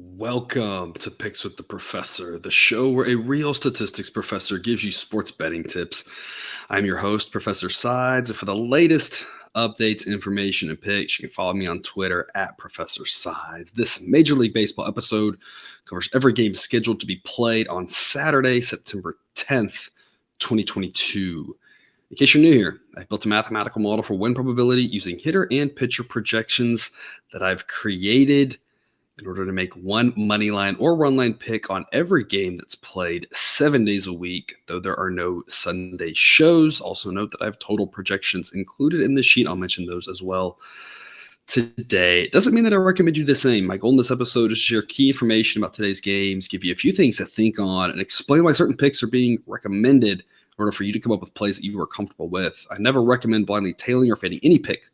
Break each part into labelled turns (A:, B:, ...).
A: Welcome to Picks with the Professor, the show where a real statistics professor gives you sports betting tips. I'm your host, Professor Sides, and for the latest updates, information, and picks, you can follow me on Twitter at Professor Sides. This Major League Baseball episode covers every game scheduled to be played on Saturday, September 10th, 2022. In case you're new here, I've built a mathematical model for win probability using hitter and pitcher projections that I've created in order to make one money line or run line pick on every game that's played 7 days a week, though there are no Sunday shows. Also note that I have total projections included in the sheet. I'll mention those as well today. It doesn't mean that I recommend you the same. My goal in this episode is to share key information about today's games, give you a few things to think on, and explain why certain picks are being recommended in order for you to come up with plays that you are comfortable with. I never recommend blindly tailing or fading any pick,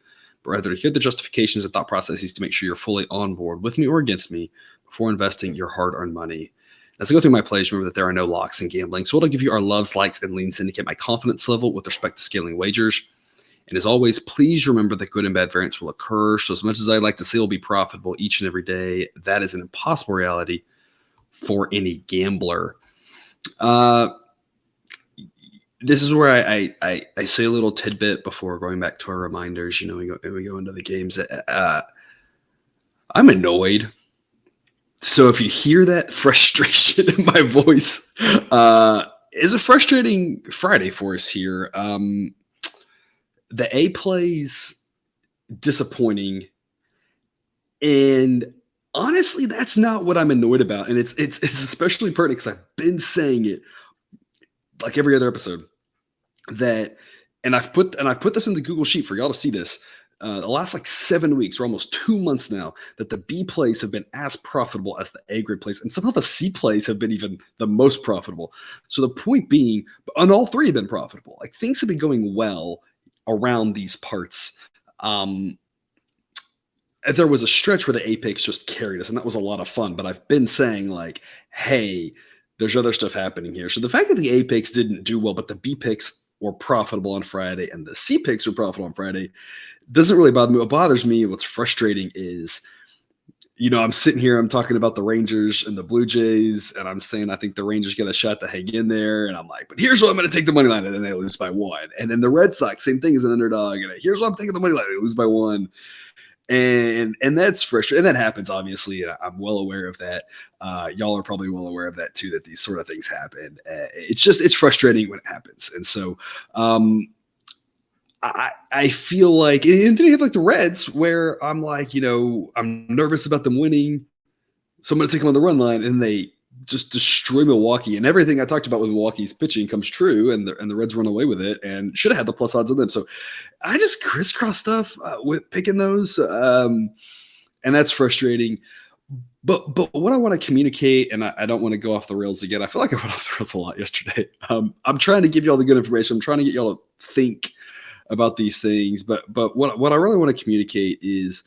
A: but rather to hear the justifications and thought processes to make sure you're fully on board with me or against me before investing your hard-earned money. As I go through my plays, remember that there are no locks in gambling. So what I'll give you are loves, likes, and leans to indicate my confidence level with respect to scaling wagers. And as always, please remember that good and bad variance will occur. So as much as I like to say we'll be profitable each and every day, that is an impossible reality for any gambler. This is where I say a little tidbit before going back to our reminders. We go into the games. I'm annoyed. So if you hear that frustration in my voice, it's a frustrating Friday for us here. The A plays disappointing, and honestly, that's not what I'm annoyed about. And it's especially pertinent because I've been saying it like every other episode, and I've put this in the Google Sheet for y'all to see this. The last 7 weeks or almost 2 months now that the B plays have been as profitable as the A grade plays, and somehow the C plays have been even the most profitable. So the point being, and all three have been profitable. Things have been going well around these parts. There was a stretch where the A picks just carried us, and that was a lot of fun. But I've been saying hey, there's other stuff happening here. So the fact that the A picks didn't do well, but the B picks were profitable on Friday and the C picks were profitable on Friday doesn't really bother me. What bothers me, what's frustrating is, I'm sitting here, I'm talking about the Rangers and the Blue Jays, and I'm saying I think the Rangers get a shot to hang in there. And I'm like, but here's what I'm going to take the money line, and then they lose by 1. And then the Red Sox, same thing as an underdog. And here's what I'm taking the money line, they lose by 1. And that's frustrating. And that happens, obviously. I'm well aware of that. Y'all are probably well aware of that too, that these sort of things happen. It's frustrating when it happens. And so I feel like, and then you have the Reds where I'm I'm nervous about them winning. So I'm going to take them on the run line, and they just destroy Milwaukee, and everything I talked about with Milwaukee's pitching comes true, and the Reds run away with it and should have had the plus odds on them. So I just crisscross stuff with picking those, and that's frustrating. But what I want to communicate, and I don't want to go off the rails again. I feel like I went off the rails a lot yesterday. I'm trying to give you all the good information. I'm trying to get y'all to think about these things. But what I really want to communicate is,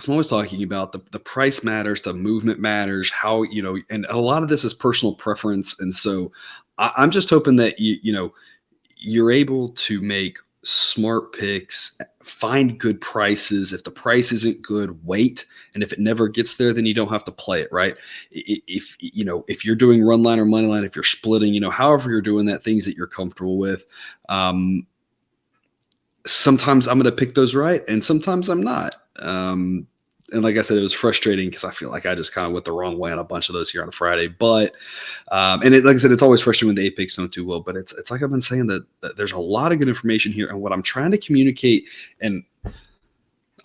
A: I'm always talking about the price matters, the movement matters, how, and a lot of this is personal preference. And so I'm just hoping that you're able to make smart picks, find good prices. If the price isn't good, wait. And if it never gets there, then you don't have to play it, right? If you're doing run line or money line, if you're splitting, however you're doing that, things that you're comfortable with, sometimes I'm going to pick those right, and sometimes I'm not. And like I said, it was frustrating because I feel like I just kind of went the wrong way on a bunch of those here on a Friday. But like I said, it's always frustrating when the A picks don't do well. But it's like I've been saying that there's a lot of good information here, and what I'm trying to communicate. And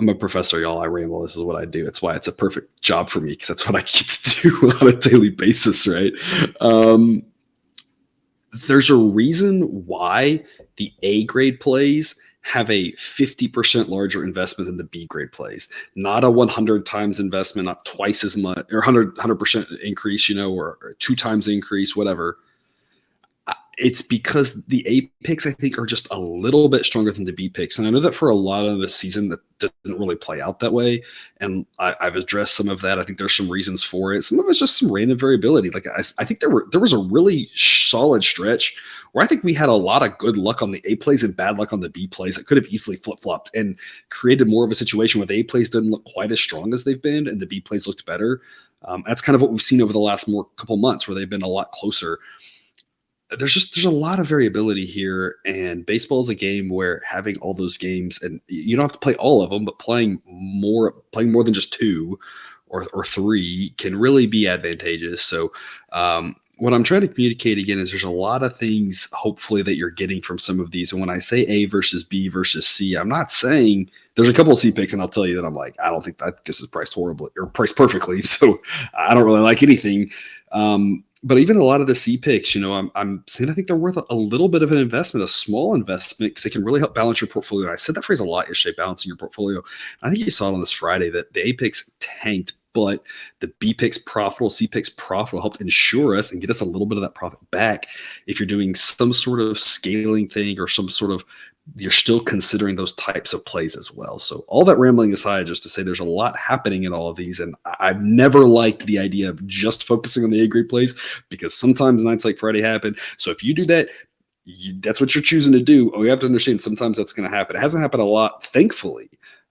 A: I'm a professor, y'all. I ramble. This is what I do. It's why it's a perfect job for me, because that's what I get to do on a daily basis, right? There's a reason why the A grade plays have a 50% larger investment than the B grade plays. Not a 100 times investment, not twice as much, or 100% increase, or 2 times increase, whatever. It's because the A picks, I think, are just a little bit stronger than the B picks. And I know that for a lot of the season, that didn't really play out that way. And I've addressed some of that. I think there's some reasons for it. Some of it's just some random variability. Like I think there was a really solid stretch where I think we had a lot of good luck on the A plays and bad luck on the B plays that could have easily flip-flopped and created more of a situation where the A plays didn't look quite as strong as they've been and the B plays looked better. That's kind of what we've seen over the last couple months where they've been a lot closer. There's a lot of variability here, and baseball is a game where having all those games, and you don't have to play all of them, but playing more than just two or three can really be advantageous. So what I'm trying to communicate again is there's a lot of things hopefully that you're getting from some of these. And when I say A versus B versus C, I'm not saying there's a couple of C picks, and I'll tell you that I'm like, I don't think that this is priced horribly or priced perfectly. So I don't really like anything. But even a lot of the C picks, I'm saying I think they're worth a little bit of an investment, a small investment, because they can really help balance your portfolio. And I said that phrase a lot yesterday, balancing your portfolio. I think you saw it on this Friday that the A picks tanked, but the B picks profitable, C picks profitable helped insure us and get us a little bit of that profit back. If you're doing some sort of scaling thing or some sort of, you're still considering those types of plays as well. So all that rambling aside, just to say there's a lot happening in all of these. And I've never liked the idea of just focusing on the A grade plays because sometimes nights like Friday happen. So if you do that, that's what you're choosing to do. Oh, you have to understand sometimes that's going to happen. It hasn't happened a lot, thankfully.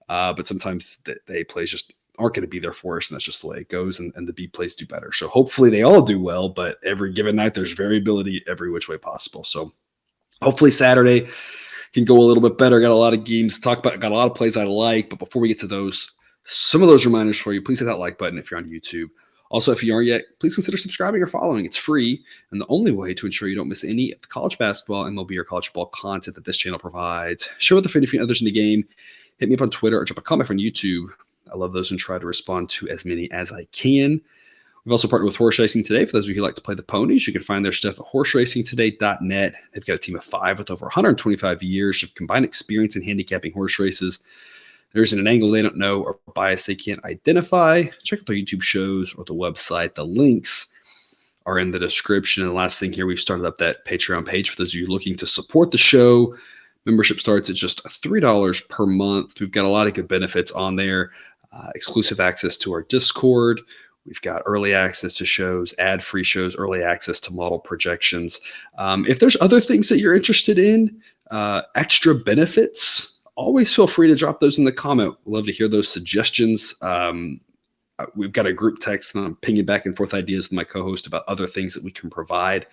A: But sometimes the A plays just aren't going to be there for us, and that's just the way it goes, and the B plays do better. So hopefully they all do well, but every given night there's variability every which way possible. So hopefully Saturday can go a little bit better. Got a lot of games to talk about, got a lot of plays I like, but before we get to those, some of those reminders for you, please hit that like button if you're on YouTube. Also, if you aren't yet, please consider subscribing or following. It's free, and the only way to ensure you don't miss any of the college basketball, MLB, or college football content that this channel provides. Share with a friend if you know others in the game. Hit me up on Twitter or drop a comment on YouTube. I love those and try to respond to as many as I can. We've also partnered with Horse Racing Today. For those of you who like to play the ponies, you can find their stuff at horseracingtoday.net. They've got a team of 5 with over 125 years of combined experience in handicapping horse races. There isn't an angle they don't know or bias they can't identify. Check out their YouTube shows or the website. The links are in the description. And the last thing here, we've started up that Patreon page for those of you looking to support the show. Membership starts at just $3 per month. We've got a lot of good benefits on there. Exclusive access to our Discord. We've got early access to shows, ad-free shows, early access to model projections. If there's other things that you're interested in, extra benefits, always feel free to drop those in the comment. Love to hear those suggestions. We've got a group text, and I'm pinging back and forth ideas with my co-host about other things that we can provide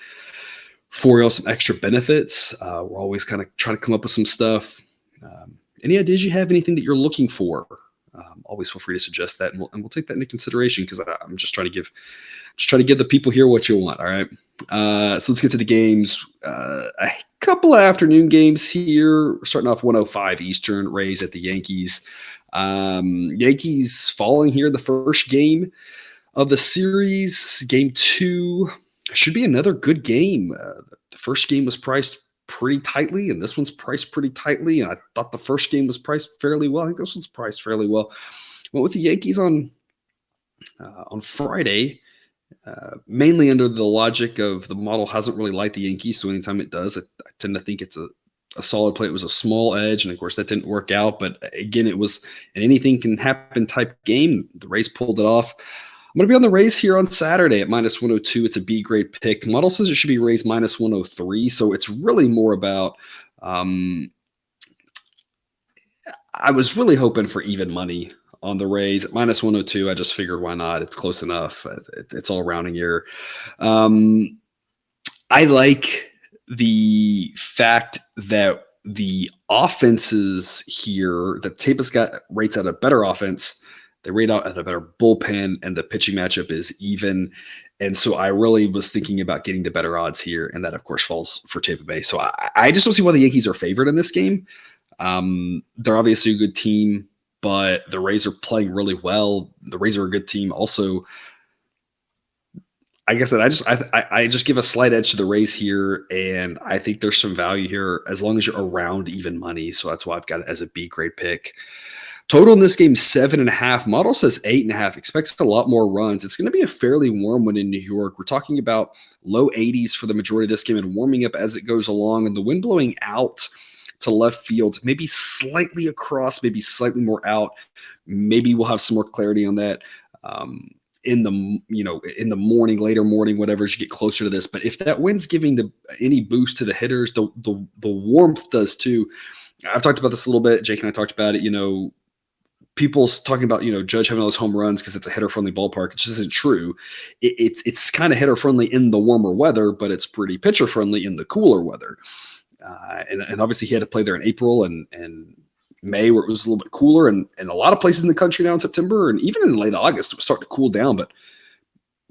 A: for you, some extra benefits. We're always kind of trying to come up with some stuff. Any ideas you have, anything that you're looking for? Always feel free to suggest that, and we'll take that into consideration because I'm just trying to give the people here what you want. All right. So let's get to the games. A couple of afternoon games here. We're starting off 105 Eastern. Rays at the Yankees. Yankees falling here. The first game of the series. Game 2 should be another good game. The first game was priced pretty tightly, and this one's priced pretty tightly. And I thought the first game was priced fairly well. I think this one's priced fairly well. Went with the Yankees on Friday, mainly under the logic of the model hasn't really liked the Yankees, so anytime it does, I tend to think it's a solid play. It was a small edge, and of course that didn't work out. But again, it was an anything can happen type game. The Rays pulled it off. I'm going to be on the Rays here on Saturday at -102. It's a B grade pick. Model says it should be Rays -103. So it's really more about, I was really hoping for even money on the Rays at -102. I just figured, why not? It's close enough. It's all rounding error. I like the fact that the offenses here, that Tampa's got rates out a better offense. They rate out at a better bullpen, and the pitching matchup is even. And so I really was thinking about getting the better odds here, and that, of course, falls for Tampa Bay. So I just don't see why the Yankees are favored in this game. They're obviously a good team, but the Rays are playing really well. The Rays are a good team also. I guess that I just give a slight edge to the Rays here, and I think there's some value here as long as you're around even money. So that's why I've got it as a B grade pick. Total in this game, 7.5. Model says 8.5. Expects a lot more runs. It's going to be a fairly warm one in New York. We're talking about low 80s for the majority of this game and warming up as it goes along. And the wind blowing out to left field, maybe slightly across, maybe slightly more out. Maybe we'll have some more clarity on that in the morning, later morning, whatever, as you get closer to this. But if that wind's giving any boost to the hitters, the warmth does too. I've talked about this a little bit. Jake and I talked about it. People's talking about, Judge having all those home runs because it's a hitter-friendly ballpark. It just isn't true. It's kind of hitter-friendly in the warmer weather, but it's pretty pitcher-friendly in the cooler weather. And obviously he had to play there in April and May, where it was a little bit cooler, and a lot of places in the country now in September and even in late August, it was starting to cool down. But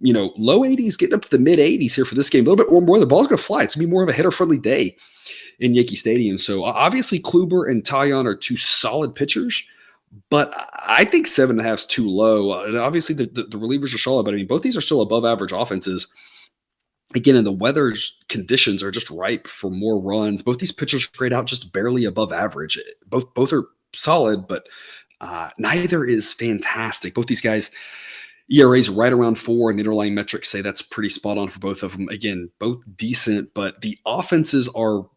A: low 80s, getting up to the mid 80s here for this game, a little bit more. The ball's going to fly. It's going to be more of a hitter-friendly day in Yankee Stadium. So obviously Kluber and Taillon are two solid pitchers, but I think 7.5 is too low. And obviously the relievers are solid, but I mean, both these are still above average offenses. Again, and the weather's conditions are just ripe for more runs. Both these pitchers grade out just barely above average. Both are solid, but neither is fantastic. Both these guys, ERA's right around 4, and the underlying metrics say that's pretty spot on for both of them. Again, both decent, but the offenses are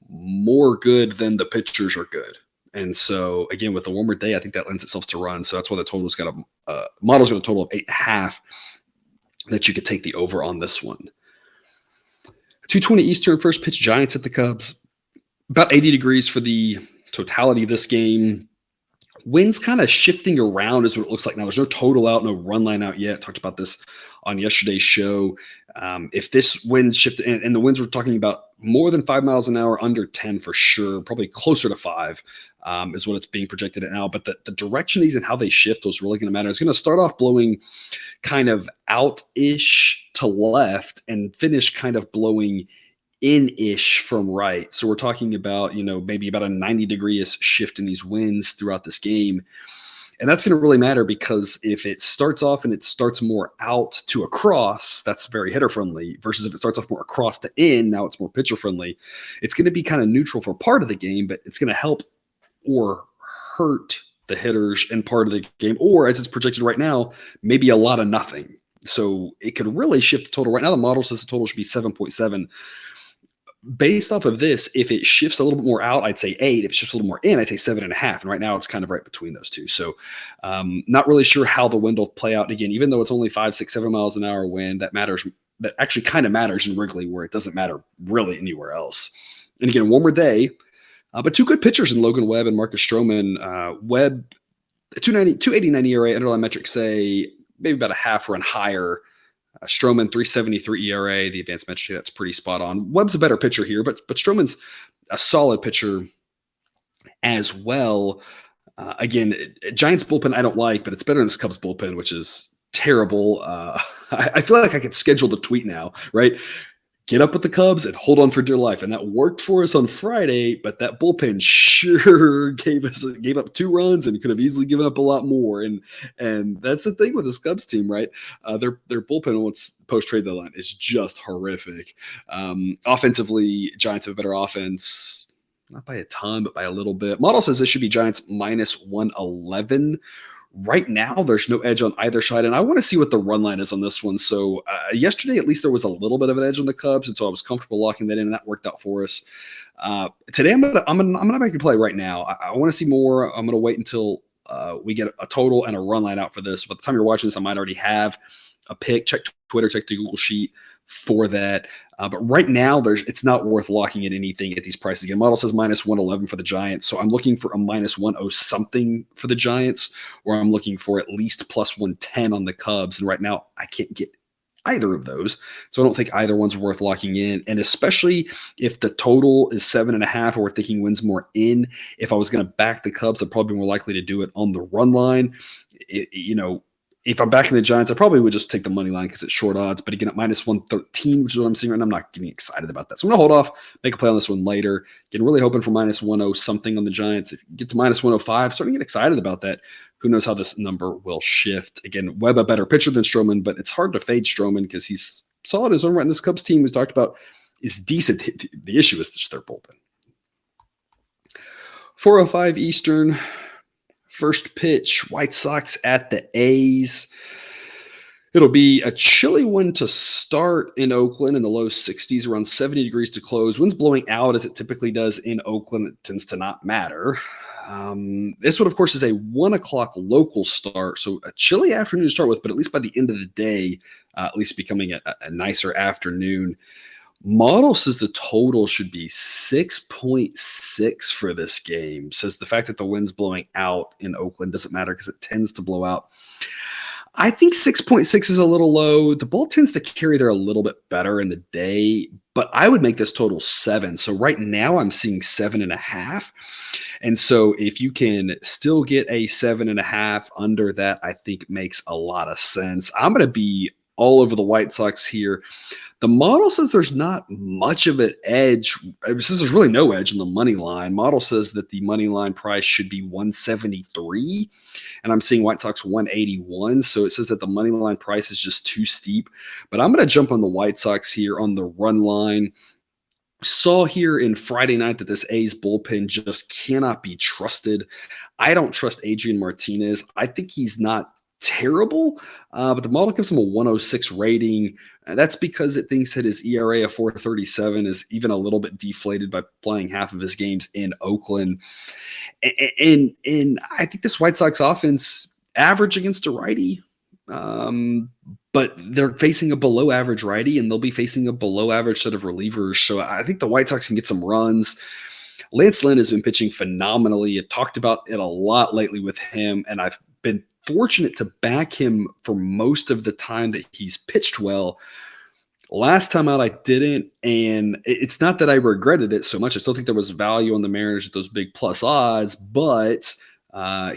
A: more good than the pitchers are good. And so, again, with the warmer day, I think that lends itself to runs. So that's why the total's got model's got a total of 8.5 that you could take the over on this one. 2:20 Eastern, first pitch, Giants at the Cubs. About 80 degrees for the totality of this game. Wind's kind of shifting around is what it looks like now. There's no total out, no run line out yet. Talked about this on yesterday's show. If this wind shifted, and the winds we're talking about more than 5 miles an hour, under 10 for sure, probably closer to 5 is what it's being projected at now. But the direction of these and how they shift is really going to matter. It's going to start off blowing kind of out-ish to left and finish kind of blowing in-ish from right. So we're talking about, maybe about a 90-degree-ish shift in these winds throughout this game. And that's going to really matter because if it starts off and it starts more out to across, that's very hitter-friendly, versus if it starts off more across to in, now it's more pitcher-friendly. It's going to be kind of neutral for part of the game, but it's going to help or hurt the hitters in part of the game, or as it's projected right now, maybe a lot of nothing. So it could really shift the total. Right now, the model says the total should be 7.7. Based off of this, if it shifts a little bit more out, I'd say 8. If it shifts a little more in, I'd say 7.5. And right now it's kind of right between those two. So not really sure how the wind will play out. Again, even though it's only 5, 6, 7 miles an hour wind, that matters. That actually kind of matters in Wrigley, where it doesn't matter really anywhere else. And again, warmer day, but two good pitchers in Logan Webb and Marcus Stroman. Webb, 289 ERA, underlying metrics say maybe about a half run higher. Stroman, 3.73 ERA. The advanced metric, that's pretty spot on. Webb's a better pitcher here, but Stroman's a solid pitcher as well. Again, Giants bullpen I don't like, but it's better than this Cubs bullpen, which is terrible. I feel like I could schedule the tweet now, right? Get up with the Cubs and hold on for dear life. And that worked for us on Friday, but that bullpen sure gave up 2 runs and could have easily given up a lot more. And that's the thing with this Cubs team, right? Their bullpen once post-trade deadline is just horrific. Offensively, Giants have a better offense, not by a ton, but by a little bit. Model says this should be Giants minus 111. Right now, there's no edge on either side, and I want to see what the run line is on this one. So yesterday, at least there was a little bit of an edge on the Cubs, and so I was comfortable locking that in, and that worked out for us. Today, I'm gonna make a play right now. I want to see more. I'm gonna wait until we get a total and a run line out for this. By the time you're watching this, I might already have a pick. Check Twitter, check the Google Sheet for that. But right now, it's not worth locking in anything at these prices. Again, model says minus 111 for the Giants. So I'm looking for a minus 100 something for the Giants, or I'm looking for at least plus 110 on the Cubs. And right now, I can't get either of those. So I don't think either one's worth locking in. And especially if the total is 7.5, or we're thinking wins more in, if I was going to back the Cubs, I'd probably be more likely to do it on the run line. If I'm backing the Giants, I probably would just take the money line because it's short odds. But again, at minus 113, which is what I'm seeing right now, I'm not getting excited about that. So I'm going to hold off, make a play on this one later. Again, really hoping for minus 10 something on the Giants. If you get to minus 105, starting to get excited about that. Who knows how this number will shift. Again, Webb a better pitcher than Stroman, but it's hard to fade Stroman because he's solid in his own right. And this Cubs team, we've talked about, is decent. The issue is just their bullpen. 4:05 Eastern. First pitch, White Sox at the A's. It'll be a chilly one to start in Oakland in the low 60s, around 70 degrees to close. Wind's blowing out as it typically does in Oakland. It tends to not matter. This one, of course, is a 1 o'clock local start. So a chilly afternoon to start with, but at least by the end of the day, at least becoming a nicer afternoon. Model says the total should be 6.6 for this game. Says the fact that the wind's blowing out in Oakland doesn't matter because it tends to blow out. I think 6.6 is a little low. The ball tends to carry there a little bit better in the day, but I would make this total 7. So right now I'm seeing 7.5. And so if you can still get a 7.5 under that, I think makes a lot of sense. I'm going to be all over the White Sox here. The model says there's not much of an edge. It says there's really no edge in the money line. Model says that the money line price should be 173, and I'm seeing White Sox 181. So it says that the money line price is just too steep. But I'm going to jump on the White Sox here on the run line. Saw here in Friday night that this A's bullpen just cannot be trusted. I don't trust Adrian Martinez. I think he's not terrible, but the model gives him a 106 rating. That's because it thinks that his ERA of 4.37 is even a little bit deflated by playing half of his games in Oakland. And I think this White Sox offense average against a righty, but they're facing a below average righty, and they'll be facing a below average set of relievers. So I think the White Sox can get some runs. Lance Lynn has been pitching phenomenally. I've talked about it a lot lately with him, and I've been fortunate to back him for most of the time that he's pitched well. Last time out, I didn't, and it's not that I regretted it so much. I still think there was value on the Mariners at those big plus odds, but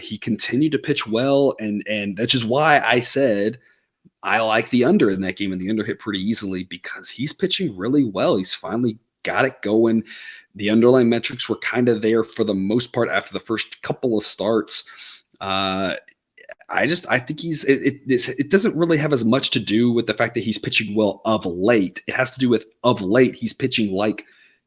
A: he continued to pitch well, and that's just why I said I like the under in that game, and the under hit pretty easily because he's pitching really well. He's finally got it going. The underlying metrics were kind of there for the most part after the first couple of starts. I think it doesn't really have as much to do with the fact that he's pitching well of late. It has to do with of late he's pitching like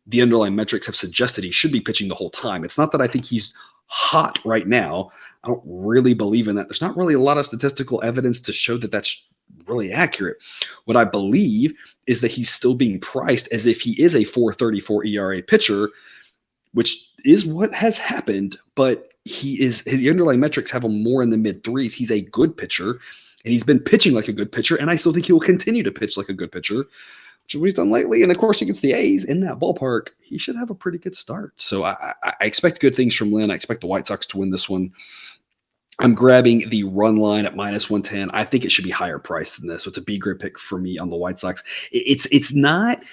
A: the underlying metrics have suggested he should be pitching the whole time. It's not that I think he's hot right now. I don't really believe in that. There's not really a lot of statistical evidence to show that that's really accurate. What I believe is that he's still being priced as if he is a 4.34 ERA pitcher, which is what has happened, but the underlying metrics have him more in the mid threes. He's a good pitcher, and he's been pitching like a good pitcher, and I still think he will continue to pitch like a good pitcher, which is what he's done lately. And of course, against the A's in that ballpark, he should have a pretty good start. So I expect good things from Lynn. I expect the White Sox to win this one. I'm grabbing the run line at -110. I think it should be higher priced than this. So it's a B grade pick for me on the White Sox. It's not.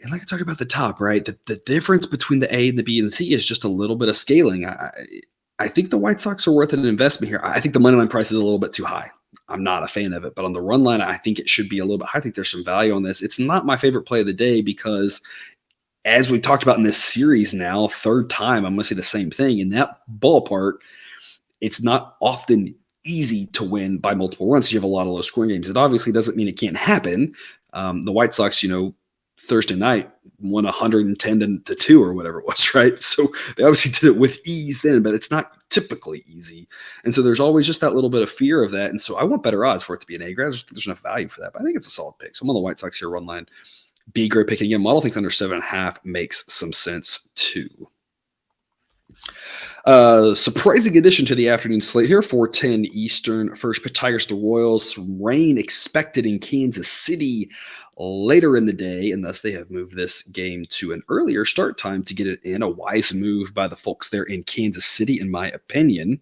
A: And like I talked about at the top, right? The difference between the A and the B and the C is just a little bit of scaling. I think the White Sox are worth an investment here. I think the money line price is a little bit too high. I'm not a fan of it, but on the run line, I think it should be a little bit high. I think there's some value on this. It's not my favorite play of the day because, as we talked about in this series now, third time, I'm going to say the same thing. In that ballpark, it's not often easy to win by multiple runs. You have a lot of low scoring games. It obviously doesn't mean it can't happen. The White Sox, Thursday night won 110 to 2 or whatever it was, right? So they obviously did it with ease then, but it's not typically easy. And so there's always just that little bit of fear of that. And so I want better odds for it to be an A grade. I just think there's enough value for that, but I think it's a solid pick. So I'm on the White Sox here, run line. B grade pick. And again, model thinks under 7.5 makes some sense too. Surprising addition to the afternoon slate here, 4:10 Eastern. First pitch, Tigers to Royals. Rain expected in Kansas City later in the day, and thus they have moved this game to an earlier start time to get it in. A wise move by the folks there in Kansas City, in my opinion.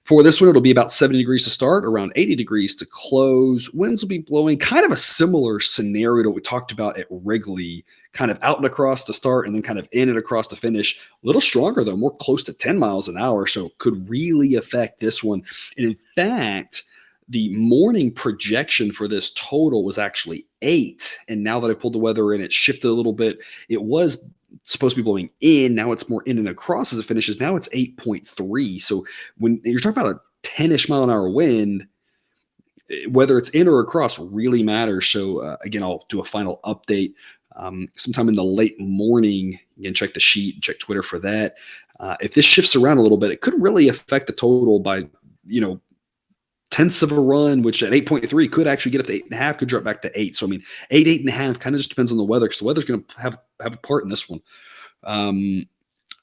A: For this one, it'll be about 70 degrees to start, around 80 degrees to close. Winds will be blowing, kind of a similar scenario to what we talked about at Wrigley, kind of out and across to start and then kind of in and across to finish. A little stronger, though, more close to 10 miles an hour, so could really affect this one. And in fact, the morning projection for this total was actually 8. And now that I pulled the weather in, it shifted a little bit. It was supposed to be blowing in. Now it's more in and across as it finishes. Now it's 8.3. So when you're talking about a 10-ish mile an hour wind, whether it's in or across really matters. So again, I'll do a final update sometime in the late morning. Again, check the sheet, check Twitter for that. If this shifts around a little bit, it could really affect the total by, tenths of a run, which at 8.3 could actually get up to 8.5, could drop back to 8. So, I mean, 8.5 kind of just depends on the weather because the weather's going to have a part in this one.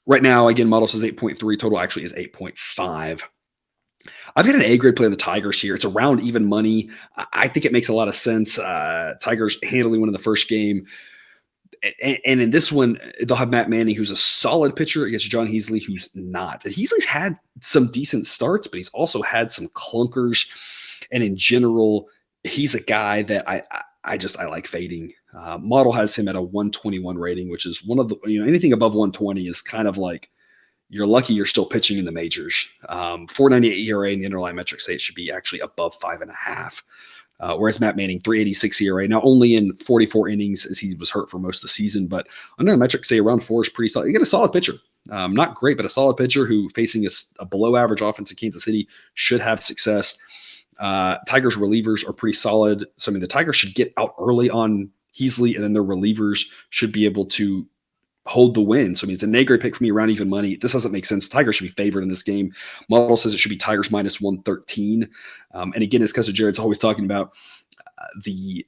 A: Right now, again, model says 8.3. Total actually is 8.5. I've got an A grade play on the Tigers here. It's around even money. I think it makes a lot of sense. Tigers handily won in the first game. And in this one, they'll have Matt Manning, who's a solid pitcher, against John Heasley, who's not. And Heasley's had some decent starts, but he's also had some clunkers. And in general, he's a guy that I like fading. Model has him at a 121 rating, which is one of the, anything above 120 is kind of like, you're lucky you're still pitching in the majors. 4.98 ERA in the underlying metrics say it should be actually above 5.5. Whereas Matt Manning, 3.86 ERA, now only in 44 innings as he was hurt for most of the season, but underlying metrics say around 4 is pretty solid. You get a solid pitcher. Not great, but a solid pitcher who facing a below average offense in Kansas City should have success. Tigers relievers are pretty solid. So, I mean, the Tigers should get out early on Heasley, and then their relievers should be able to hold the win. So, I mean, it's a A-grade pick for me around even money. This doesn't make sense. Tigers should be favored in this game. Model says it should be Tigers minus 113. And again, as Cousin Jared's always talking about, the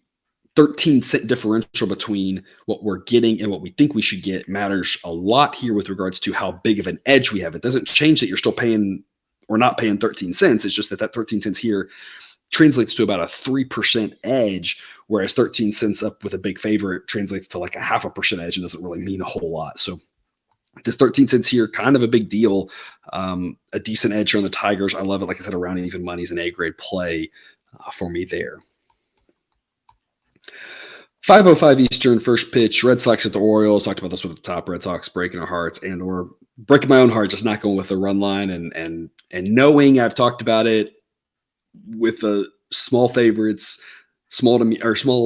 A: 13-cent differential between what we're getting and what we think we should get matters a lot here with regards to how big of an edge we have. It doesn't change that you're still paying or not paying 13 cents. It's just that 13 cents here translates to about a 3% edge, whereas 13 cents up with a big favorite translates to like a 0.5% edge and doesn't really mean a whole lot. So this 13 cents here, kind of a big deal. A decent edge on the Tigers. I love it. Like I said, around even money is an A-grade play for me there. 5:05 Eastern, first pitch, Red Sox at the Orioles. Talked about this with the top. Red Sox breaking our hearts and or breaking my own heart, just not going with the run line and knowing I've talked about it with the small favorites, small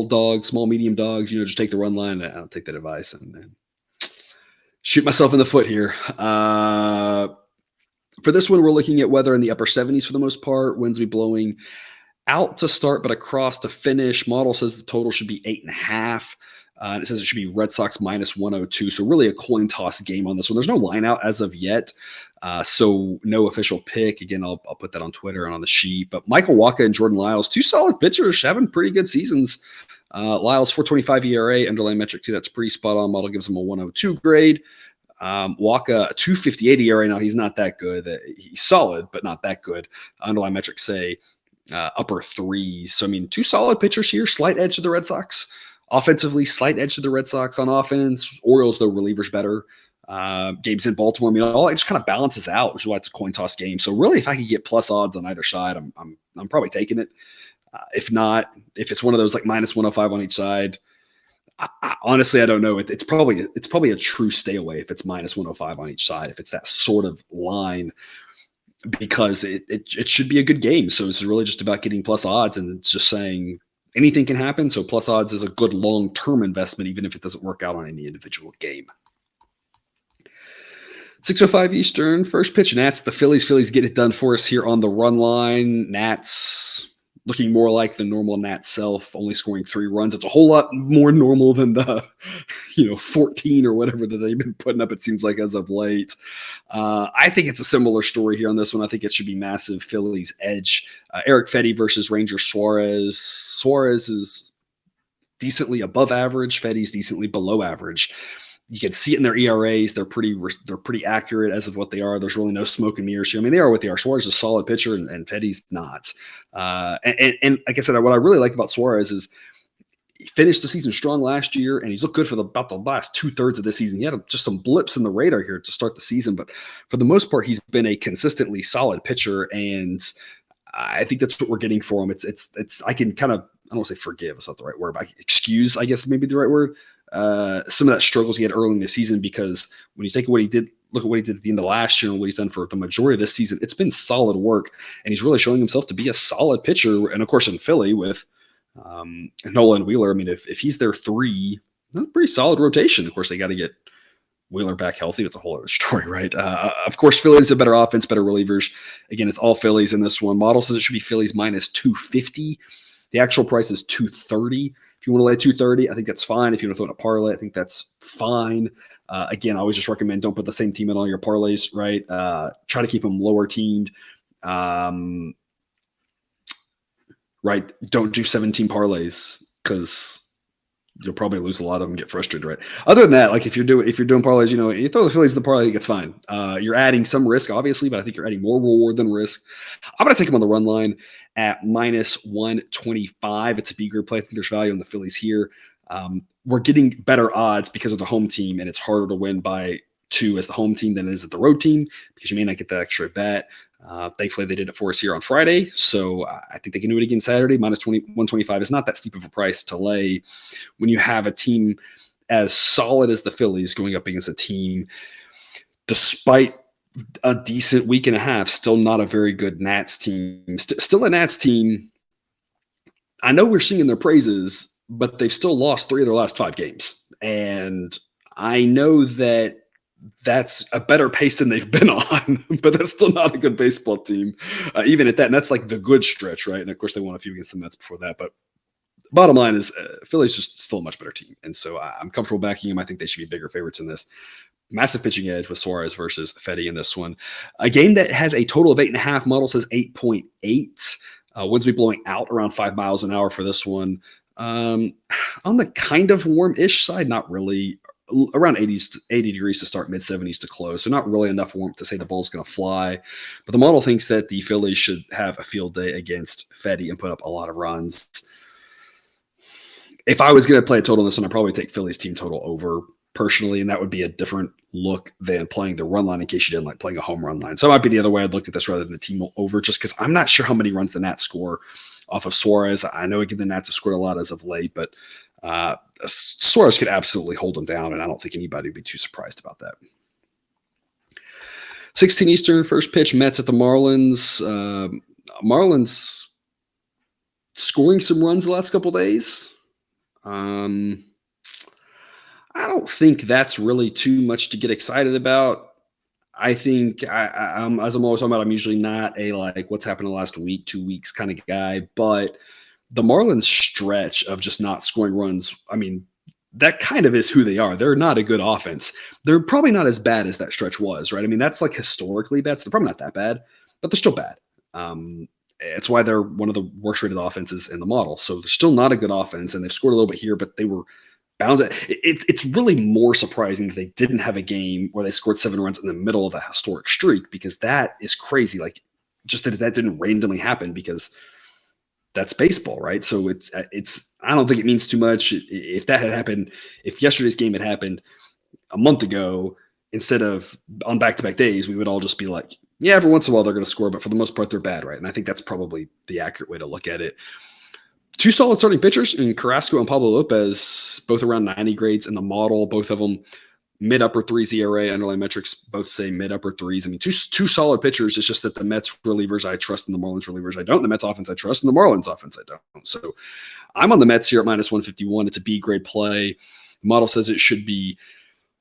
A: dogs, small medium dogs, just take the run line. I don't take that advice and shoot myself in the foot here. For this one, we're looking at weather in the upper 70s for the most part. Winds be blowing out to start, but across to finish. Model says the total should be 8.5. And it says it should be Red Sox minus 102. So really a coin toss game on this one. There's no line out as of yet. So no official pick. Again, I'll put that on Twitter and on the sheet. But Michael Wacha and Jordan Lyles, two solid pitchers, having pretty good seasons. Lyles, 4.25 ERA, underlying metric too. That's pretty spot on. Model gives him a 102 grade. Wacha, 2.58 ERA. Now he's not that good. He's solid, but not that good. Underlying metrics say upper threes. So, I mean, two solid pitchers here, slight edge to the Red Sox. Offensively, slight edge to the Red Sox on offense. Orioles, though, relievers better. Games in Baltimore, I mean, all it just kind of balances out, which is why it's a coin toss game. So really, if I could get plus odds on either side, I'm probably taking it. If not, if it's one of those like minus 105 on each side, honestly, I don't know. It's probably a true stay away if it's minus 105 on each side. If it's that sort of line, because it should be a good game. So it's really just about getting plus odds, and it's just saying anything can happen. So plus odds is a good long-term investment, even if it doesn't work out on any individual game. 6:05 Eastern, first pitch, Nats, the Phillies. Phillies get it done for us here on the run line. Nats looking more like the normal Nats self, only scoring 3 runs. It's a whole lot more normal than the 14 or whatever that they've been putting up, it seems like, as of late. I think it's a similar story here on this one. I think it should be massive Phillies edge. Eric Fedde versus Ranger Suarez. Suarez is decently above average. Fedde's decently below average. You can see it in their ERAs. They're pretty accurate as of what they are. There's really no smoke and mirrors here. I mean, they are what they are. Suarez is a solid pitcher, and Fedde's not. And like I said, what I really like about Suarez is he finished the season strong last year, and he's looked good for about the last 2/3 of the season. He had just some blips in the radar here to start the season, but for the most part, he's been a consistently solid pitcher, and I think that's what we're getting for him. It's I can kind of, I don't want to say forgive, it's not the right word, but excuse, I guess, maybe the right word. Some of that struggles he had early in the season, because when you look at what he did at the end of last year and what he's done for the majority of this season, it's been solid work, and he's really showing himself to be a solid pitcher. And of course, in Philly with Nola and Wheeler, I mean, if he's their 3, that's a pretty solid rotation. Of course, they got to get Wheeler back healthy. It's a whole other story, right? Of course, Phillies a better offense, better relievers. Again, it's all Phillies in this one. Model says it should be Phillies minus 250. The actual price is 230. If you want to lay 230, I think that's fine. If you want to throw in a parlay, I think that's fine. Again, I always just recommend don't put the same team in all your parlays, right? Try to keep them lower teamed. right? Don't do 17 parlays because you'll probably lose a lot of them, get frustrated, right? Other than that, like if you're doing parlays, you throw the Phillies in the parlay, it's fine. You're adding some risk, obviously, but I think you're adding more reward than risk. I'm going to take them on the run line at minus 125. It's a B group play. I think there's value in the Phillies here. We're getting better odds because of the home team, and it's harder to win by 2 as the home team than it is at the road team because you may not get that extra bet. Thankfully, they did it for us here on Friday, so I think they can do it again Saturday. Minus 125 is not that steep of a price to lay when you have a team as solid as the Phillies going up against a team, despite a decent week and a half, still not a very good Nats team. Still a Nats team. I know we're singing their praises, but they've still lost 3 of their last 5 games. And I know that that's a better pace than they've been on, but that's still not a good baseball team, even at that. And that's like the good stretch, right? And of course, they won a few against the Mets before that. But bottom line is Philly's just still a much better team. And so I'm comfortable backing them. I think they should be bigger favorites in this. Massive pitching edge with Suarez versus Fetty in this one. A game that has a total of 8.5. Model says 8.8. Winds will be blowing out around 5 miles an hour for this one. On the kind of warm-ish side, not really. Around 80 degrees to start, mid-70s to close. So not really enough warmth to say the ball's going to fly. But the model thinks that the Phillies should have a field day against Fetty and put up a lot of runs. If I was going to play a total on this one, I'd probably take Phillies team total over personally, and that would be a different look than playing the run line in case you didn't like playing a home run line. So it might be the other way I'd look at this rather than the team over, just because I'm not sure how many runs the Nats score off of Suarez. I know again the Nats have scored a lot as of late, but Suarez could absolutely hold them down, and I don't think anybody would be too surprised about that. 16 Eastern, first pitch, Mets at the Marlins. Marlins scoring some runs the last couple days. I don't think that's really too much to get excited about. I think as I'm always talking about, I'm usually not a like what's happened in the last week, 2 weeks kind of guy, but the Marlins stretch of just not scoring runs, I mean, that kind of is who they are. They're not a good offense. They're probably not as bad as that stretch was, right? I mean, that's like historically bad, so they're probably not that bad, but they're still bad. It's why they're one of the worst rated offenses in the model. So they're still not a good offense, and they've scored a little bit here, but they were bound. It's really more surprising that they didn't have a game where they scored 7 runs in the middle of a historic streak, because that is crazy. Like, just that didn't randomly happen, because that's baseball, right? So it's I don't think it means too much. If that had happened, if yesterday's game had happened a month ago, instead of on back-to-back days, we would all just be like, yeah, every once in a while they're going to score, but for the most part, they're bad, right? And I think that's probably the accurate way to look at it. 2 solid starting pitchers in Carrasco and Pablo Lopez, both around 90 grades in the model, both of them mid-upper threes ERA, underlying metrics both say mid-upper threes. I mean, two solid pitchers. It's just that the Mets relievers I trust and the Marlins relievers I don't. The Mets offense I trust and the Marlins offense I don't. So I'm on the Mets here at minus 151. It's a B-grade play. The model says it should be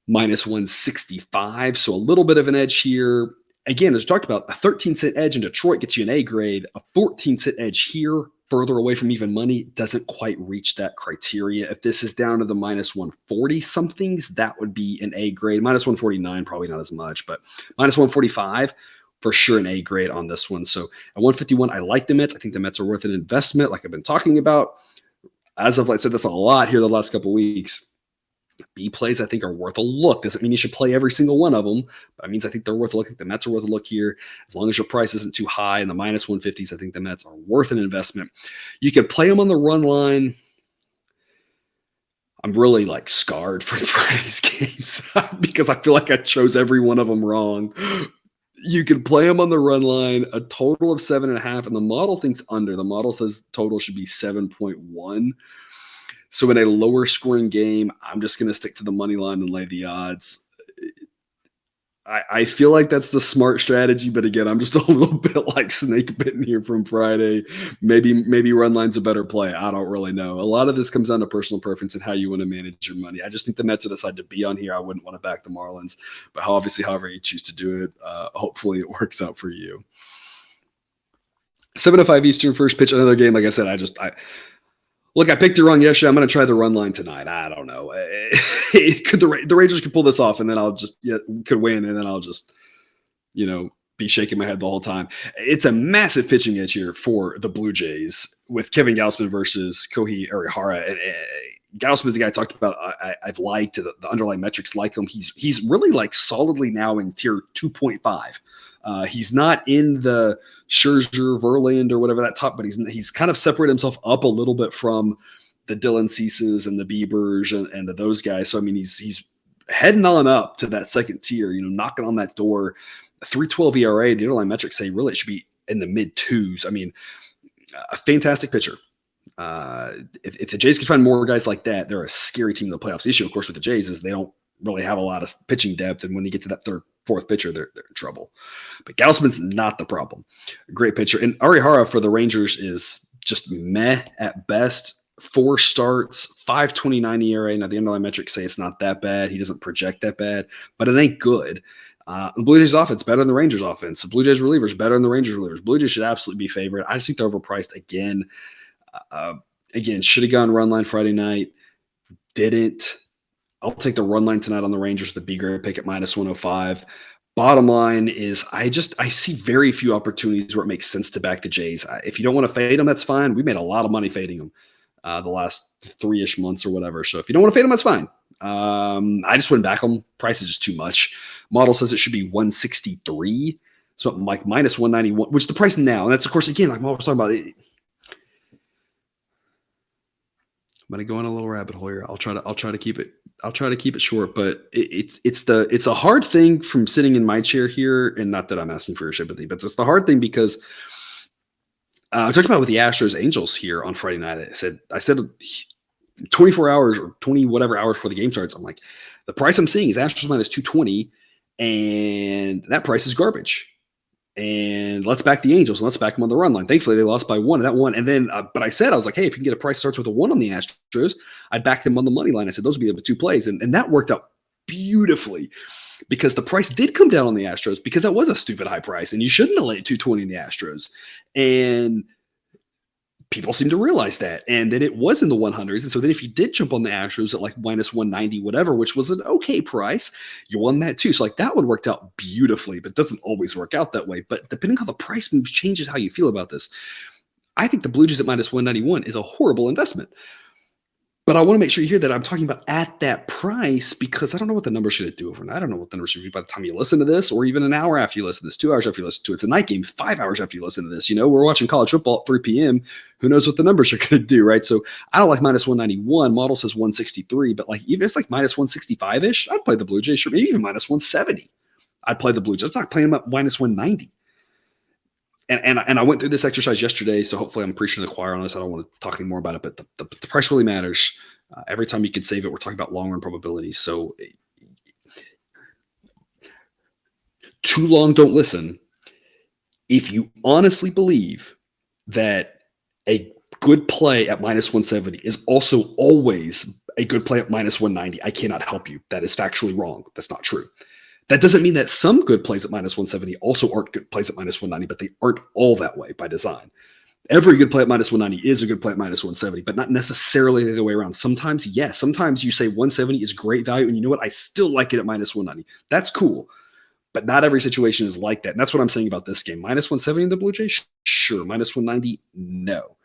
A: minus 165, so a little bit of an edge here. Again, as we talked about, a 13-cent edge in Detroit gets you an A grade. A 14-cent edge here, further away from even money, doesn't quite reach that criteria. If this is down to the minus 140 somethings, that would be an A grade. Minus 149, probably not as much, but minus 145, for sure an A grade on this one. So at 151, I like the Mets. I think the Mets are worth an investment, like I've been talking about. As of, like I said this a lot here the last couple of weeks. B plays, I think, are worth a look. Doesn't mean you should play every single one of them, but it means I think they're worth a look. I think the Mets are worth a look here. As long as your price isn't too high in the minus 150s, I think the Mets are worth an investment. You can play them on the run line. I'm really like scarred from Friday's games because I feel like I chose every one of them wrong. You can play them on the run line, a total of 7.5, and the model thinks under. The model says total should be 7.1. So in a lower scoring game, I'm just going to stick to the money line and lay the odds. I feel like that's the smart strategy, but again, I'm just a little bit like snake bitten here from Friday. Maybe run line's a better play. I don't really know. A lot of this comes down to personal preference and how you want to manage your money. I just think the Mets are the side to be on here. I wouldn't want to back the Marlins, but obviously, however you choose to do it, hopefully it works out for you. 7:05 Eastern, first pitch, another game. Like I said, Look, I picked it wrong yesterday. I'm going to try the run line tonight. I don't know. The Rangers could pull this off, and then I'll just could win, and then I'll just be shaking my head the whole time. It's a massive pitching edge here for the Blue Jays with Kevin Gausman versus Kohei Arihara. And Gausman's the guy I talked about. I've liked the underlying metrics like him. He's really like solidly now in tier 2.5. He's not in the Scherzer, Verlander, or whatever that top, but he's kind of separated himself up a little bit from the Dylan Ceases and the Biebers and those guys. So I mean, he's heading on up to that second tier. Knocking on that door. 3.12 ERA. The underlying metrics say really it should be in the mid twos. I mean, a fantastic pitcher. If the Jays can find more guys like that, they're a scary team in the playoffs. The issue, of course, with the Jays is they don't really have a lot of pitching depth, and when you get to that third, fourth pitcher, they're in trouble. But Gausman's not the problem. Great pitcher. And Arihara for the Rangers is just meh at best. 4 starts, 5.29 ERA. Now, the underlying metrics say it's not that bad. He doesn't project that bad, but it ain't good. The Blue Jays offense better than the Rangers offense. The Blue Jays relievers better than the Rangers relievers. Blue Jays should absolutely be favored. I just think they're overpriced again. Again, should have gone run line Friday night. Didn't. I'll take the run line tonight on the Rangers with the B grade pick at -105. Bottom line is I see very few opportunities where it makes sense to back the Jays. If you don't want to fade them, that's fine. We made a lot of money fading them the last 3-ish months or whatever. So if you don't want to fade them, that's fine. I just wouldn't back them. Price is just too much. Model says it should be 163. So like -191, which is the price now. And that's, of course, again, like I was talking about. I'm gonna go on a little rabbit hole here. I'll try to keep it short, but it's a hard thing from sitting in my chair here, and not that I'm asking for your sympathy, but it's the hard thing because I talked about with the Astros Angels here on Friday night. I said 24 hours or 20 whatever hours before the game starts. I'm like, the price I'm seeing is Astros -220, and that price is garbage. And let's back the Angels and let's back them on the run line. Thankfully, they lost by 1 and that one. And then, but I said, I was like, hey, if you can get a price starts with a 1 on the Astros, I'd back them on the money line. I said, those would be the 2 plays. And that worked out beautifully because the price did come down on the Astros because that was a stupid high price. And you shouldn't have laid 220 in the Astros. And people seem to realize that. And then it was in the 100s. And so then if you did jump on the Astros at like -190, whatever, which was an okay price, you won that too. So like that one worked out beautifully, but it doesn't always work out that way. But depending on how the price moves changes how you feel about this. I think the Blue Jays at -191 is a horrible investment. But I want to make sure you hear that I'm talking about at that price because I don't know what the numbers should do overnight. I don't know what the numbers should be by the time you listen to this, or even an hour after you listen to this, 2 hours after you listen to it. It's a night game, 5 hours after you listen to this. We're watching college football at 3 p.m. Who knows what the numbers are going to do, right? So I don't like -191. Model says 163, but like even if it's like -165-ish, I'd play the Blue Jays. Sure, maybe even -170. I'd play the Blue Jays. I'm not playing them at -190. And I went through this exercise yesterday, so hopefully I'm preaching to the choir on this. I don't want to talk any more about it, but the price really matters. Every time you can save it, we're talking about long-run probabilities. So too long, don't listen. If you honestly believe that a good play at -170 is also always a good play at -190, I cannot help you. That is factually wrong. That's not true. That doesn't mean that some good plays at -170 also aren't good plays at -190, but they aren't all that way by design. Every good play at -190 is a good play at -170, but not necessarily the other way around. Sometimes, yes. Sometimes you say 170 is great value, and you know what? I still like it at -190. That's cool. But not every situation is like that. And that's what I'm saying about this game. -170 in the Blue Jays? Sure. -190? No.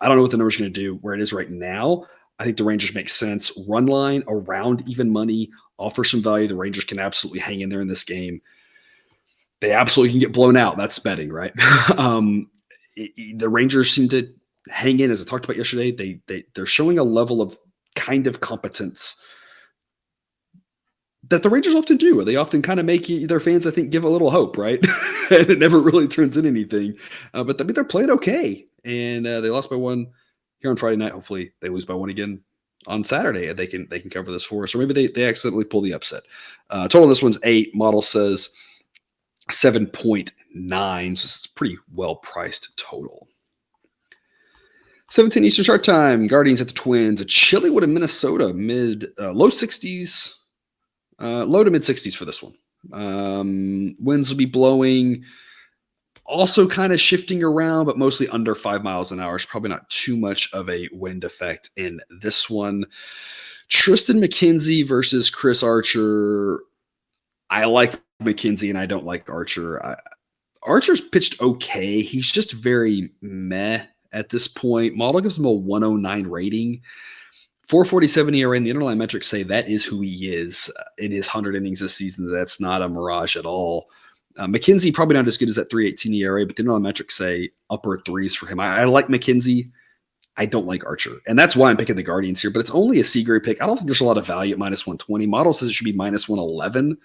A: I don't know what the number's going to do where it is right now. I think the Rangers make sense. Run line around even money, offer some value. The Rangers can absolutely hang in there in this game. They absolutely can get blown out. That's betting, right? The Rangers seem to hang in, as I talked about yesterday. They're showing a level of kind of competence that the Rangers often do. They often kind of make their fans, I think, give a little hope, right? And it never really turns in anything. But I mean, they're playing okay. And they lost by 1 here on Friday night. Hopefully they lose by 1 again on Saturday, and they can cover this for us. Or maybe they accidentally pull the upset. Total on this one's 8. Model says 7.9. So it's pretty well priced total. 17 Eastern Start Time. Guardians at the Twins. A chilly one in Minnesota. Low 60s. Low to mid 60s for this one. Winds will be blowing. Also kind of shifting around, but mostly under 5 miles an hour. It's probably not too much of a wind effect in this one. Tristan McKenzie versus Chris Archer. I like McKenzie and I don't like Archer. Archer's pitched okay. He's just very meh at this point. Model gives him a 109 rating. 4.47 ERA, and the underlying metrics say that is who he is in his 100 innings this season. That's not a mirage at all. McKenzie, probably not as good as that 3.18 ERA, but the underlying metrics say upper threes for him. I like McKenzie. I don't like Archer. And that's why I'm picking the Guardians here, but it's only a C-grade pick. I don't think there's a lot of value at minus 120. Model says it should be minus 111.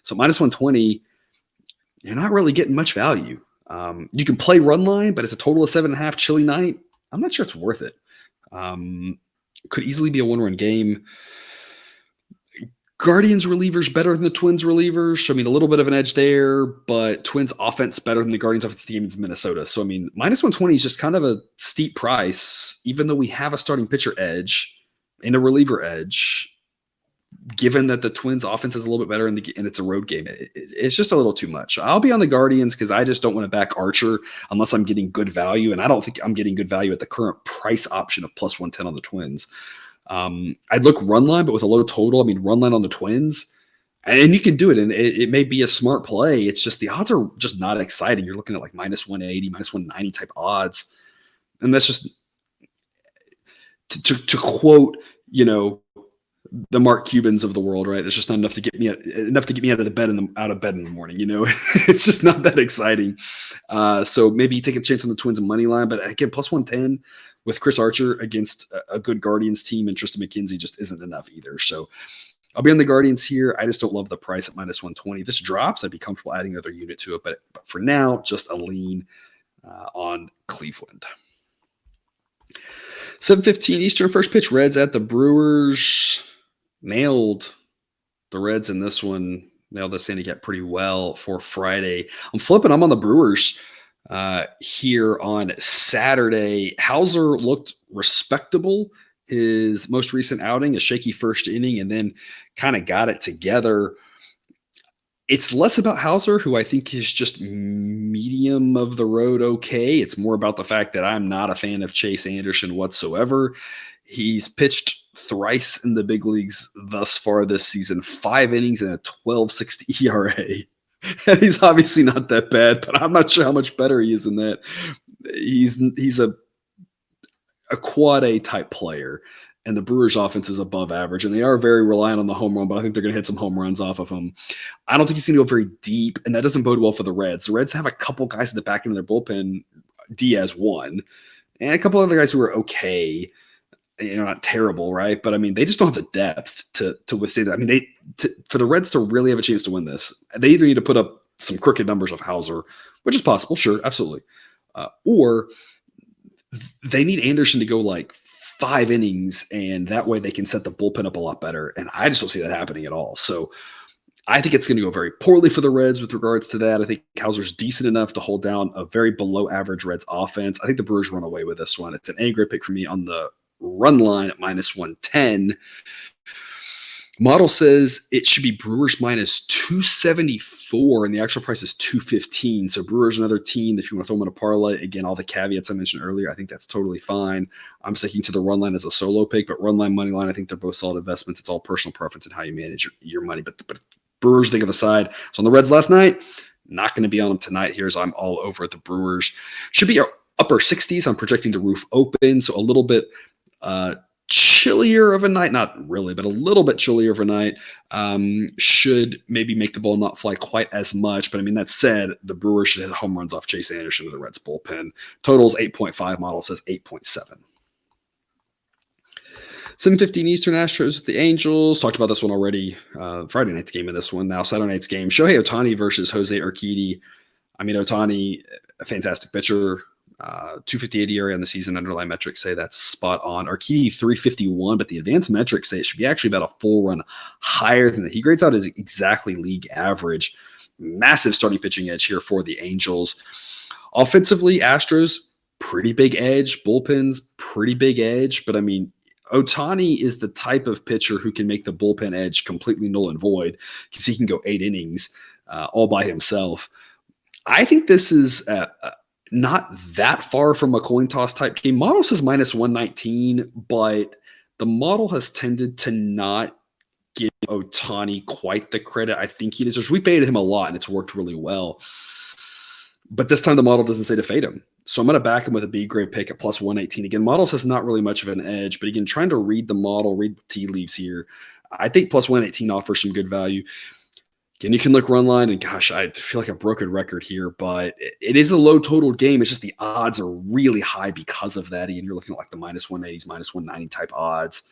A: So minus 120, you're not really getting much value. You can play run line, but it's a total of 7.5, chilly night. I'm not sure it's worth it. Could easily be a one-run game. Guardians relievers better than the Twins relievers. So, I mean, a little bit of an edge there, but Twins offense better than the Guardians offense team in Minnesota. So, I mean, minus 120 is just kind of a steep price, even though we have a starting pitcher edge and a reliever edge, given that the Twins offense is a little bit better and it's a road game. It's just a little too much. I'll be on the Guardians because I just don't want to back Archer unless I'm getting good value, and I don't think I'm getting good value at the current price option of plus 110 on the Twins. I'd look run line, but with a low total. I mean, run line on the Twins, and you can do it, and it may be a smart play. It's just the odds are just not exciting. You're looking at like minus 180, minus 190 type odds, and that's just to quote, the Mark Cubans of the world, right? It's just not enough to get me out of bed in the morning. It's just not that exciting. So maybe you take a chance on the Twins and money line, but again, plus 110 with Chris Archer against a good Guardians team and Tristan McKenzie just isn't enough either. So I'll be on the Guardians here. I just don't love the price at minus 120. If this drops, I'd be comfortable adding another unit to it, but for now, just a lean on Cleveland. 7:15 Eastern, first pitch, Reds at the Brewers. Nailed the Reds in this one. Nailed this handicap pretty well for Friday. I'm on the Brewers here on Saturday. Hauser looked respectable. His most recent outing, a shaky first inning, and then kind of got it together. It's less about Hauser, who I think is just medium of the road okay. It's more about the fact that I'm not a fan of Chase Anderson whatsoever. He's pitched thrice in the big leagues thus far this season, 5 innings and a 12.60 ERA. And he's obviously not that bad, but I'm not sure how much better he is than that. He's a quad A type player, and the Brewers offense is above average, and they are very reliant on the home run, but I think they're going to hit some home runs off of him. I don't think he's going to go very deep, and that doesn't bode well for the Reds. The Reds have a couple guys at the back end of their bullpen, Diaz one, and a couple other guys who are okay. Not terrible, right? But I mean, they just don't have the depth to withstand that. I mean, for the Reds to really have a chance to win this, they either need to put up some crooked numbers of Hauser, which is possible, sure, absolutely, or they need Anderson to go like 5 innings, and that way they can set the bullpen up a lot better. And I just don't see that happening at all. So I think it's going to go very poorly for the Reds with regards to that. I think Hauser's decent enough to hold down a very below average Reds offense. I think the Brewers run away with this one. It's an A-grade pick for me on the run line at minus 110. Model says it should be Brewers minus 274, and the actual price is 215. So Brewers another team, if you want to throw them in a parlay, again, all the caveats I mentioned earlier, I think that's totally fine. I'm sticking to the run line as a solo pick, but run line, money line, I think they're both solid investments. It's all personal preference and how you manage your money. But Brewers think of the side. So on the Reds last night, not going to be on them tonight. Here's I'm all over the Brewers. Should be upper 60s. I'm projecting the roof open, so a little bit chillier of a night, not really, but a little bit chillier of a night, should maybe make the ball not fly quite as much. But I mean, that said, the Brewers should hit home runs off Chase Anderson to the Reds bullpen. Total's 8.5, model says 8.7. 7:15 Eastern, Astros with the Angels. Talked about this one already. Friday night's game in this one. Now Saturday night's game. Shohei Ohtani versus Jose Urquidy. I mean, Ohtani, a fantastic pitcher. 258 ERA on the season. Underlying metrics say that's spot on. Urquidy 351, but the advanced metrics say it should be actually about a full run higher than that. He grades out as exactly league average. Massive starting pitching edge here for the Angels. Offensively, Astros, pretty big edge. Bullpens, pretty big edge. But I mean, Ohtani is the type of pitcher who can make the bullpen edge completely null and void because he can go 8 innings all by himself. I think this is not that far from a coin toss type game. Model says minus 119, but the model has tended to not give Ohtani quite the credit I think he deserves. We faded him a lot, and it's worked really well. But this time the model doesn't say to fade him. So I'm going to back him with a B grade pick at plus 118. Again, models has not really much of an edge, but again, trying to read the model, read the tea leaves here, I think plus 118 offers some good value. Again, you can look run line, and gosh, I feel like a broken record here, but it is a low total game. It's just the odds are really high because of that. And you're looking at like the minus 180s, minus 190 type odds,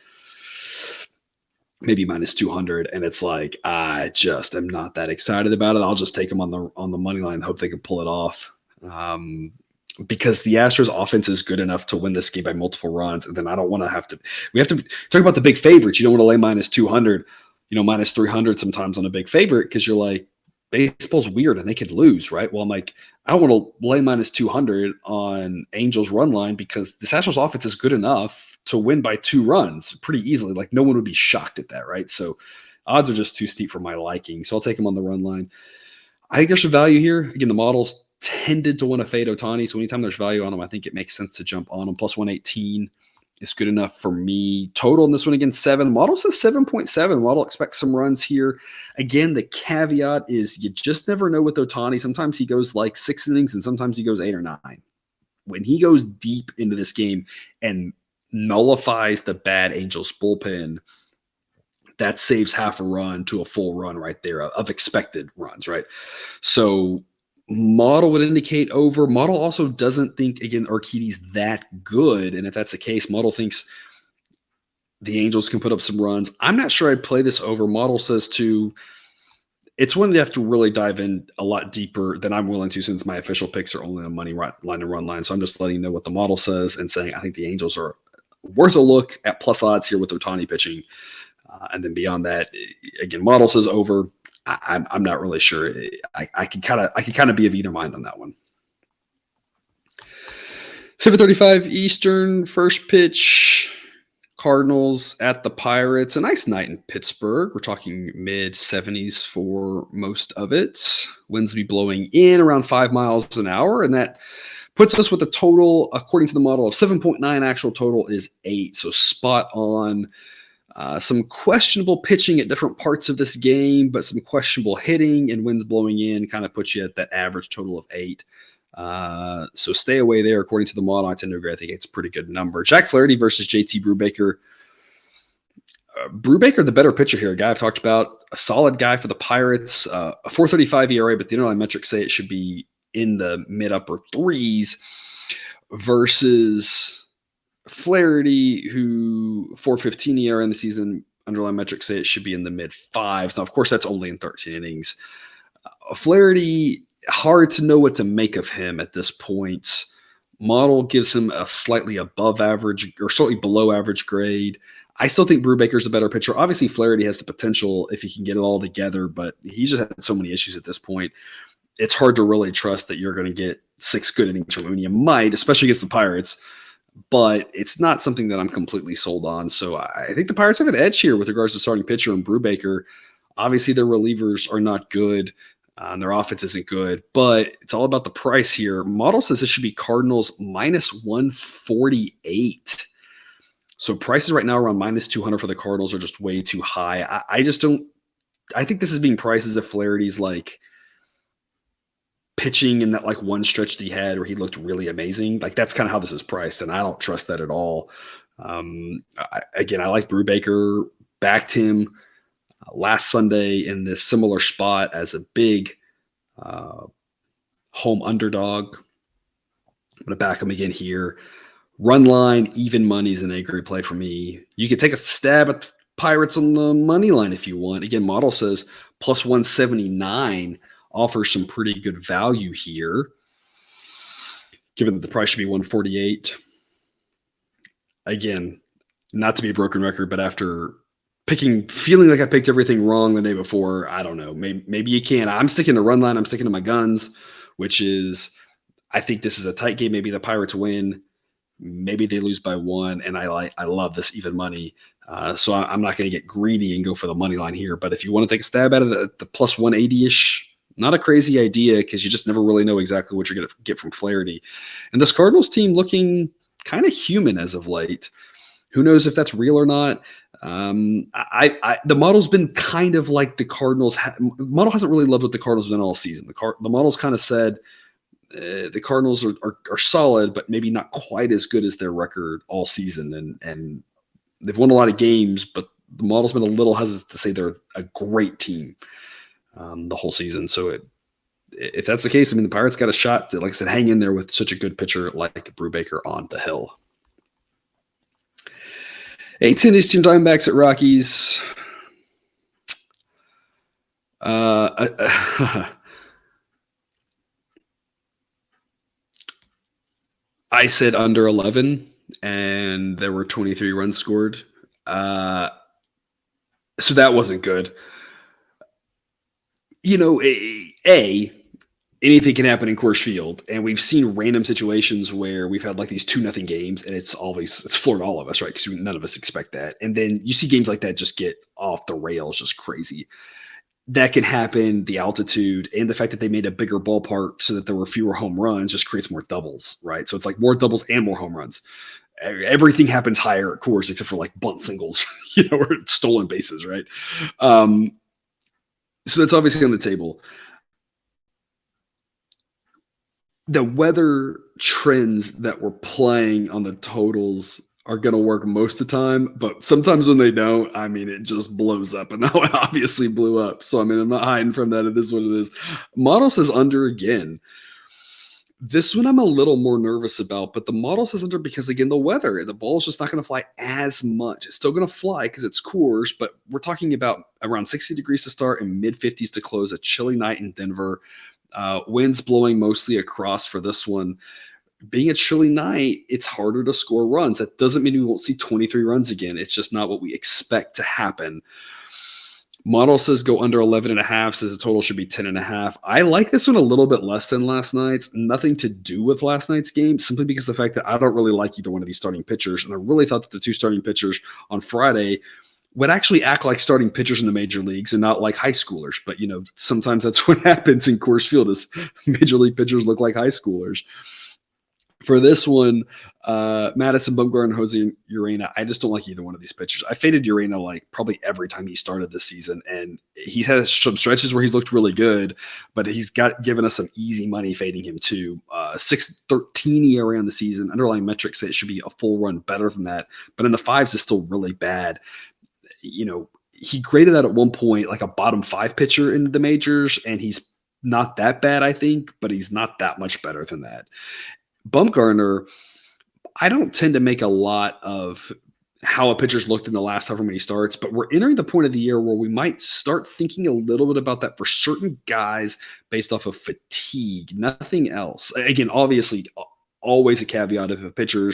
A: maybe minus 200. And it's like, I just am not that excited about it. I'll just take them on the money line and hope they can pull it off. Because the Astros offense is good enough to win this game by multiple runs. And then I don't want to have to, we have to talk about the big favorites. You don't want to lay minus 200. Minus 300 sometimes on a big favorite because you're like, baseball's weird and they could lose, right? Well, I'm like, I don't want to lay minus 200 on Angels run line because this Astros offense is good enough to win by 2 runs pretty easily. Like no one would be shocked at that, right? So odds are just too steep for my liking. So I'll take them on the run line. I think there's some value here. Again, the models tended to want to fade Ohtani. So anytime there's value on them, I think it makes sense to jump on them. Plus 118. It's good enough for me. Total in this one, again, 7. Model says 7.7. Model expects some runs here. Again, the caveat is you just never know with Ohtani. Sometimes he goes like 6 innings and sometimes he goes 8 or 9. When he goes deep into this game and nullifies the bad Angels bullpen, that saves half a run to a full run right there of expected runs, right? So model would indicate over. Model also doesn't think, again, Urquidy's that good. And if that's the case, model thinks the Angels can put up some runs. I'm not sure I'd play this over. Model says it's one you have to really dive in a lot deeper than I'm willing to since my official picks are only on money line and run line. So I'm just letting you know what the model says and saying I think the Angels are worth a look at plus odds here with Ohtani pitching. And then beyond that, again, model says over. I'm not really sure. I can kind of be of either mind on that one. 7:35 Eastern, first pitch. Cardinals at the Pirates. A nice night in Pittsburgh. We're talking mid 70s for most of it. Winds be blowing in around 5 miles an hour, and that puts us with a total, according to the model, of 7.9. Actual total is 8, so spot on. Some questionable pitching at different parts of this game, but some questionable hitting and winds blowing in kind of puts you at that average total of 8. So stay away there. According to the model, I tend to agree. I think it's a pretty good number. Jack Flaherty versus JT Brubaker. Brubaker, the better pitcher here, a guy I've talked about, a solid guy for the Pirates, a 4.35 ERA, but the underlying metrics say it should be in the mid-upper 3s versus Flaherty, who 4.15 ERA in the season, underlying metrics say it should be in the mid-5s. Now, of course, that's only in 13 innings. Flaherty, hard to know what to make of him at this point. Model gives him a slightly above average or slightly below average grade. I still think Brubaker's a better pitcher. Obviously, Flaherty has the potential if he can get it all together, but he's just had so many issues at this point. It's hard to really trust that you're going to get 6 good innings from him. You might, especially against the Pirates, but it's not something that I'm completely sold on. So I think the Pirates have an edge here with regards to starting pitcher and Brubaker. Obviously, their relievers are not good. And their offense isn't good, but it's all about the price here. Model says this should be Cardinals minus 148. So prices right now around minus 200 for the Cardinals are just way too high. I just don't – I think this is being priced as if Flaherty's like pitching in that like one stretch that he had where he looked really amazing. Like that's kind of how this is priced, and I don't trust that at all. I like Brubaker, backed him last Sunday in this similar spot as a big home underdog. I'm going to back him again here. Run line, even money is an angry play for me. You could take a stab at the Pirates on the money line if you want. Again, model says plus 179 offers some pretty good value here, given that the price should be 148. Again, not to be a broken record, but after feeling like I picked everything wrong the day before, I don't know. Maybe you can. I'm sticking to run line. I'm sticking to my guns, which is I think this is a tight game. Maybe the Pirates win. Maybe they lose by 1, and I love this even money. So I'm not going to get greedy and go for the money line here. But if you want to take a stab at it at the plus 180-ish, not a crazy idea because you just never really know exactly what you're going to get from Flaherty. And this Cardinals team looking kind of human as of late. Who knows if that's real or not? The model's been kind of like the Cardinals. The model hasn't really loved what the Cardinals have done all season. The model's kind of said The Cardinals are solid, but maybe not quite as good as their record all season. And they've won a lot of games, but the model's been a little hesitant to say they're a great team the whole season. So if that's the case, I mean, the Pirates got a shot to, like I said, hang in there with such a good pitcher like Brubaker on the hill. 8-10 Eastern Diamondbacks at Rockies. I said under 11, and there were 23 runs scored. So that wasn't good. Anything can happen in Coors Field, and we've seen random situations where we've had like these 2-0 games, and it's floored all of us, right? Because none of us expect that. And then you see games like that just get off the rails, just crazy. That can happen. The altitude and the fact that they made a bigger ballpark so that there were fewer home runs just creates more doubles, right? So it's like more doubles and more home runs. Everything happens higher at Coors except for like bunt singles, or stolen bases, right? So that's obviously on the table. The weather trends that we're playing on the totals are going to work most of the time, but sometimes when they don't, I mean, it just blows up, and that one obviously blew up. So, I mean, I'm not hiding from that. It is what it is. Model says under again. This one I'm a little more nervous about, but the model says under because, again, the weather, the ball is just not going to fly as much. It's still going to fly because it's Coors, but we're talking about around 60 degrees to start and mid-50s to close, a chilly night in Denver. Winds blowing mostly across for this one. Being a chilly night, it's harder to score runs. That doesn't mean we won't see 23 runs again. It's just not what we expect to happen. Model says go under 11.5, says the total should be 10.5. I like this one a little bit less than last night's. Nothing to do with last night's game, simply because the fact that I don't really like either one of these starting pitchers. And I really thought that the two starting pitchers on Friday would actually act like starting pitchers in the major leagues and not like high schoolers. But, sometimes that's what happens in Coors Field is major league pitchers look like high schoolers. For this one, Madison Bumgarner and Jose Urena, I just don't like either one of these pitchers. I faded Urena like probably every time he started this season, and he's had some stretches where he's looked really good, but he's given us some easy money fading him too. 6.13 ERA on the season. Underlying metrics say it should be a full run better than that, but in the fives is still really bad. He graded that at one point like a bottom 5 pitcher in the majors, and he's not that bad, I think, but he's not that much better than that. Bumgarner, I don't tend to make a lot of how a pitcher's looked in the last however many starts, but we're entering the point of the year where we might start thinking a little bit about that for certain guys based off of fatigue, nothing else. Again, obviously, always a caveat if a pitcher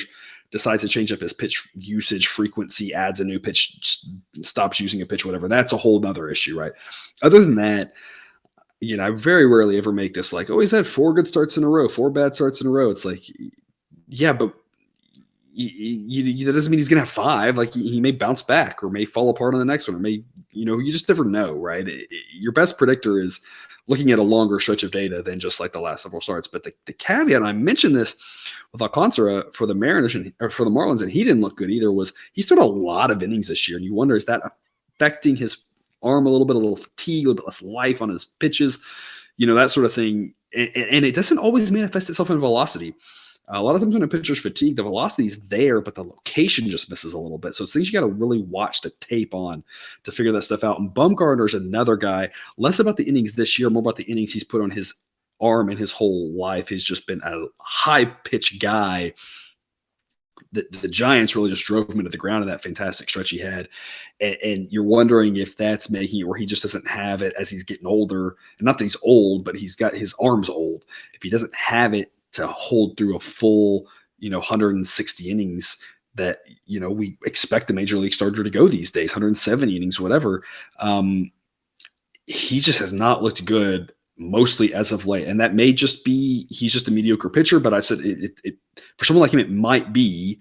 A: decides to change up his pitch usage frequency, adds a new pitch, stops using a pitch, whatever. That's a whole other issue, right? Other than that, I very rarely ever make this like, oh, he's had 4 good starts in a row, 4 bad starts in a row. It's like, yeah, but that doesn't mean he's going to have 5. Like he may bounce back or may fall apart on the next one, or may, you just never know, right? Your best predictor is looking at a longer stretch of data than just like the last several starts. But the caveat, and I mentioned this with Alcantara for the Mariners or for the Marlins, and he didn't look good either, was he's thrown a lot of innings this year. And you wonder, is that affecting his arm a little fatigue, a little bit less life on his pitches, that sort of thing. And it doesn't always manifest itself in velocity. A lot of times when a pitcher's fatigued, the velocity is there, but the location just misses a little bit. So it's things you got to really watch the tape on to figure that stuff out. And Bumgarner's another guy, less about the innings this year, more about the innings he's put on his arm in his whole life. He's just been a high pitch guy. The Giants really just drove him into the ground in that fantastic stretch he had. And you're wondering if that's making it where he just doesn't have it as he's getting older. And not that he's old, but he's got his arms old. If he doesn't have it to hold through a full, 160 innings that, we expect the major league starter to go these days, 170 innings, whatever. He just has not looked good mostly as of late. And that may just be, he's just a mediocre pitcher, but I said it for someone like him, it might be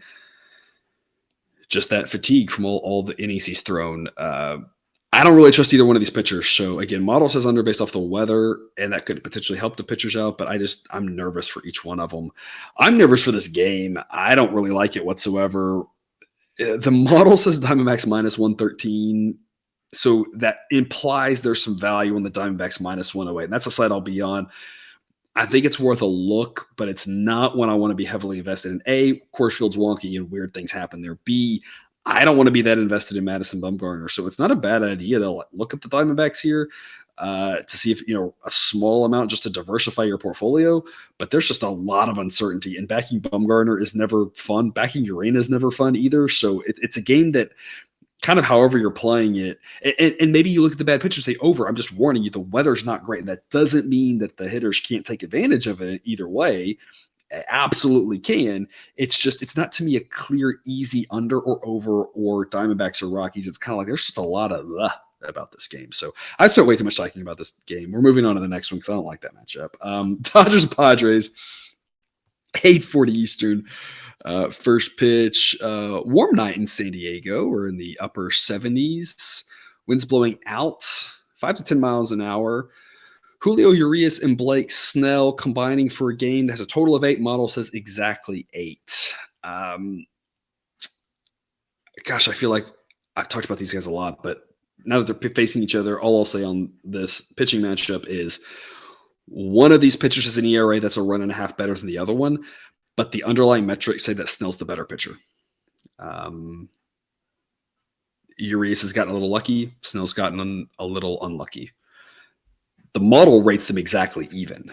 A: just that fatigue from all the innings he's thrown. I don't really trust either one of these pitchers. So again, model says under based off the weather, and that could potentially help the pitchers out, but I'm nervous for each one of them. I'm nervous for this game. I don't really like it whatsoever. The model says Diamondbacks minus 113. So that implies there's some value on the Diamondbacks minus 108. And that's a site I'll be on. I think it's worth a look, but it's not one I want to be heavily invested in. A, Coors Field's wonky and weird things happen there. B, I don't want to be that invested in Madison Bumgarner. So it's not a bad idea to look at the Diamondbacks here to see if, a small amount just to diversify your portfolio. But there's just a lot of uncertainty. And backing Bumgarner is never fun. Backing Urena is never fun either. So it's a game that kind of however you're playing it. And maybe you look at the bad pitchers and say over. I'm just warning you, the weather's not great. And that doesn't mean that the hitters can't take advantage of it either way. Absolutely can. It's not to me a clear, easy under or over or Diamondbacks or Rockies. It's kind of like there's just a lot of about this game. So I spent way too much talking about this game. We're moving on to the next one because I don't like that matchup. Dodgers and Padres, 8:40 Eastern. First pitch, warm night in San Diego. We're in the upper 70s. Winds blowing out 5 to 10 miles an hour. Julio Urias and Blake Snell combining for a game that has a total of 8. Model says exactly 8. Gosh, I feel like I've talked about these guys a lot, but now that they're facing each other, all I'll say on this pitching matchup is one of these pitchers has an ERA that's a run and a half better than the other one, but the underlying metrics say that Snell's the better pitcher. Urias has gotten a little lucky. Snell's gotten a little unlucky. The model rates them exactly even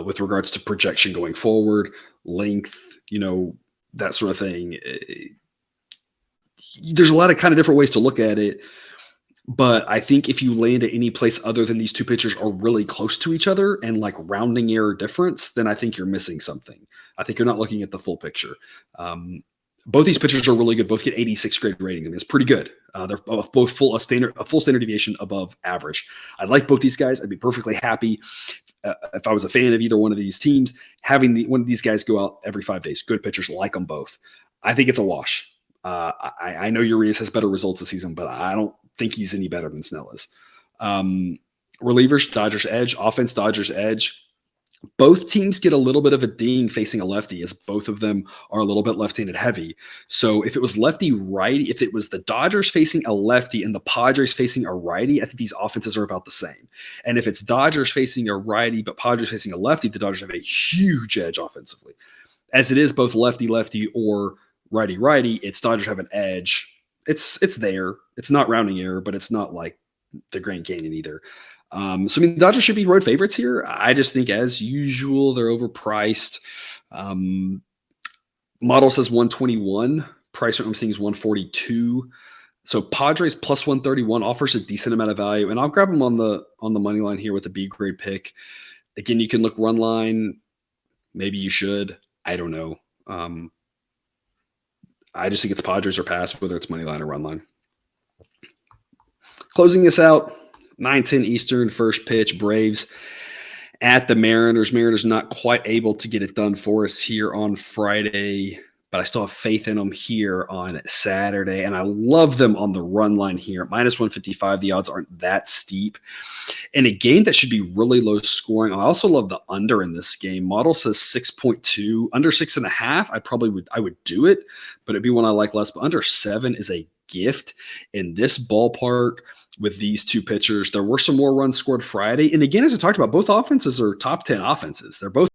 A: with regards to projection going forward, length, that sort of thing. There's a lot of kind of different ways to look at it. But I think if you land at any place other than these two pitchers are really close to each other and like rounding error difference, then I think you're missing something. I think you're not looking at the full picture. Both these pitchers are really good. Both get 86 grade ratings. I mean, it's pretty good. They're both full standard deviation above average. I like both these guys. I'd be perfectly happy if I was a fan of either one of these teams, having one of these guys go out every 5 days. Good pitchers, like them both. I think it's a wash. I know Urias has better results this season, but I don't think he's any better than Snell is. Relievers, Dodgers edge. Offense, Dodgers edge. Both teams get a little bit of a ding facing a lefty, as both of them are a little bit left-handed heavy. So if it was lefty-righty, if it was the Dodgers facing a lefty and the Padres facing a righty, I think these offenses are about the same. And if it's Dodgers facing a righty but Padres facing a lefty, the Dodgers have a huge edge offensively. As it is both lefty-lefty or righty-righty, it's Dodgers have an edge. It's there. It's not rounding error, but it's not like the Grand Canyon either. So, I mean, the Dodgers should be road favorites here. I just think, as usual, they're overpriced. Model says 121. Price I'm seeing is 142. So Padres plus 131 offers a decent amount of value, and I'll grab them on the money line here with a B grade pick. Again, you can look run line. Maybe you should. I don't know. I just think it's Padres or pass, whether it's money line or run line. Closing this out, 9:10 Eastern, first pitch, Braves at the Mariners. Mariners not quite able to get it done for us here on Friday, but I still have faith in them here on Saturday, and I love them on the run line here. Minus 155, the odds aren't that steep. In a game that should be really low scoring, I also love the under in this game. Model says 6.2, under 6.5. I would do it, but it'd be one I like less. But under 7 is a gift in this ballpark. With these two pitchers, there were some more runs scored Friday. And again, as I talked about, both offenses are top 10 offenses. They're both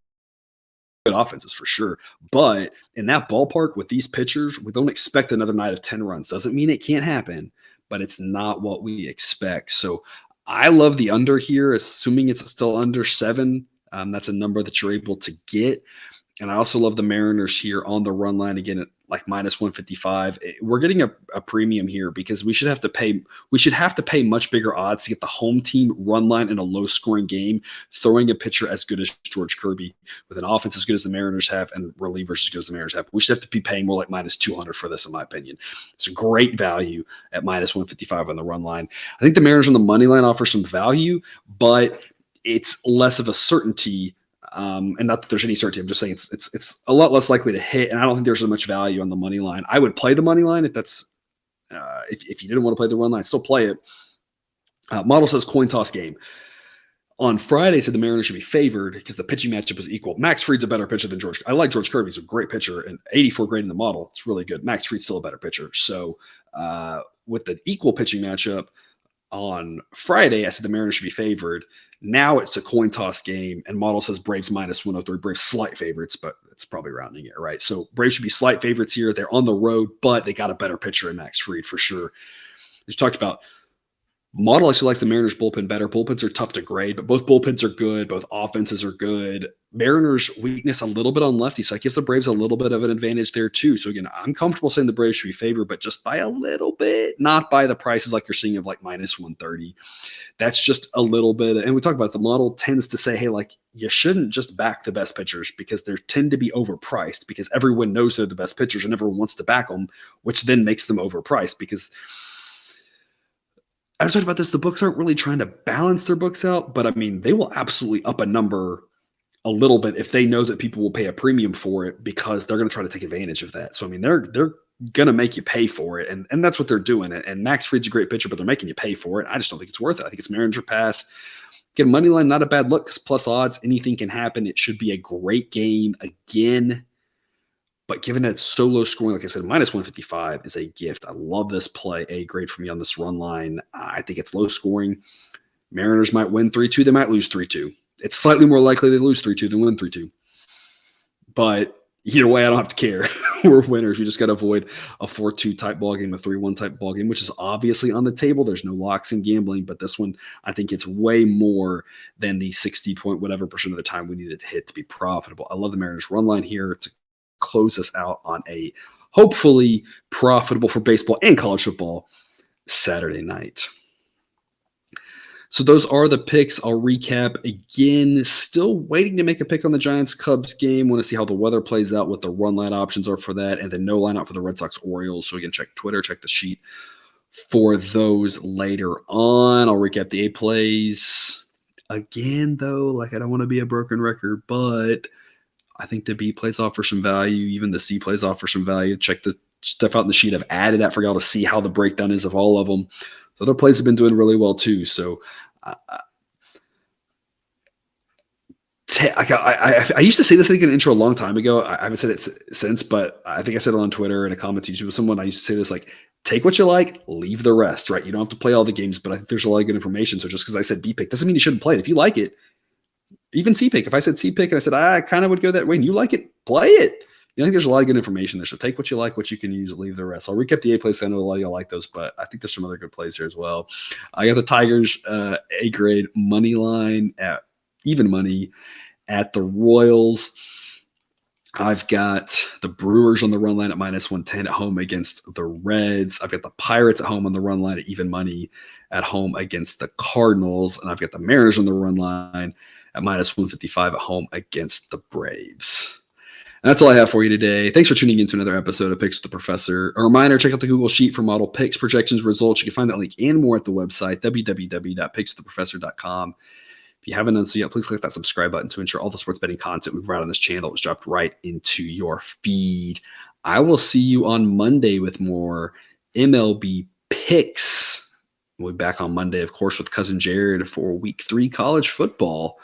A: good offenses for sure. But in that ballpark with these pitchers, we don't expect another night of 10 runs. Doesn't mean it can't happen, but it's not what we expect. So I love the under here, assuming it's still under 7. That's a number that you're able to get. And I also love the Mariners here on the run line again at like minus 155. We're getting a premium here because we should have to pay much bigger odds to get the home team run line in a low scoring game, throwing a pitcher as good as George Kirby with an offense as good as the Mariners have and relievers as good as the Mariners have. We should have to be paying more like minus 200 for this, in my opinion. It's a great value at minus 155 on the run line. I think the Mariners on the money line offer some value, but it's less of a certainty. And not that there's any certainty. I'm just saying it's a lot less likely to hit, and I don't think there's as much value on the money line. I would play the money line if that's if you didn't want to play the run line, still play it. Model says coin toss game. On Friday, said the Mariners should be favored because the pitching matchup was equal. Max Fried's a better pitcher than George. I like George Kirby. He's a great pitcher, and 84 grade in the model. It's really good. Max Fried's still a better pitcher. So with the equal pitching matchup, on Friday, I said the Mariners should be favored. Now it's a coin toss game, and model says Braves minus 103. Braves slight favorites, but it's probably rounding it, right? So Braves should be slight favorites here. They're on the road, but they got a better pitcher in Max Fried for sure. As you talked about, model actually likes the Mariners bullpen better. Bullpens are tough to grade, but both bullpens are good. Both offenses are good. Mariners weakness a little bit on lefty, so that gives the Braves a little bit of an advantage there too. So again, I'm comfortable saying the Braves should be favored, but just by a little bit, not by the prices like you're seeing of like minus 130. That's just a little bit. And we talk about the model tends to say, hey, like you shouldn't just back the best pitchers because they tend to be overpriced because everyone knows they're the best pitchers and everyone wants to back them, which then makes them overpriced because I was talking about this. The books aren't really trying to balance their books out, but I mean, they will absolutely up a number a little bit if they know that people will pay a premium for it because they're going to try to take advantage of that. So, I mean, they're going to make you pay for it. And that's what they're doing. And Max Fried's a great pitcher, but they're making you pay for it. I just don't think it's worth it. I think it's Mariners or pass. Get money line, not a bad look because plus odds, anything can happen. It should be a great game again. But given that it's so low scoring, like I said, minus 155 is a gift. I love this play. A grade for me on this run line. I think it's low scoring. Mariners might win 3-2. They might lose 3-2. It's slightly more likely they lose 3-2 than win 3-2. But either way, I don't have to care. We're winners. We just got to avoid a 4-2 type ball game, a 3-1 type ball game, which is obviously on the table. There's no locks in gambling, but this one, I think it's way more than the 60 point whatever % of the time we needed to hit to be profitable. I love the Mariners run line here to close us out on a hopefully profitable for baseball and college football Saturday night. So those are the picks. I'll recap again. Still waiting to make a pick on the Giants-Cubs game. Want to see how the weather plays out, what the run line options are for that, and then no line out for the Red Sox-Orioles. So again, check Twitter, check the sheet for those later on. I'll recap the A plays. Again, though, like I don't want to be a broken record, but I think the B plays offer some value. Even the C plays offer some value. Check the stuff out in the sheet I've added at for y'all to see how the breakdown is of all of them. So other plays have been doing really well too. So I used to say this, I think, in an intro a long time ago. I haven't said it since, but I think I said it on Twitter in a comment with someone. I used to say this, like, take what you like, leave the rest, right? You don't have to play all the games, but I think there's a lot of good information. So just because I said B pick doesn't mean you shouldn't play it. If you like it, even C pick. If I said C pick and I said, I kind of would go that way and you like it, play it. I think there's a lot of good information there. So take what you like, what you can use, leave the rest. I'll recap the A plays. I know a lot of y'all like those, but I think there's some other good plays here as well. I got the Tigers A grade money line at even money at the Royals. I've got the Brewers on the run line at minus 110 at home against the Reds. I've got the Pirates at home on the run line at even money at home against the Cardinals. And I've got the Mariners on the run line at minus 155 at home against the Braves. And that's all I have for you today. Thanks for tuning in to another episode of Picks with the Professor. A reminder, check out the Google Sheet for model picks, projections, results. You can find that link and more at the website, www.pickswiththeprofessor.com. If you haven't done so yet, please click that subscribe button to ensure all the sports betting content we provide on this channel is dropped right into your feed. I will see you on Monday with more MLB picks. We'll be back on Monday, of course, with Cousin Jared for Week 3 college football.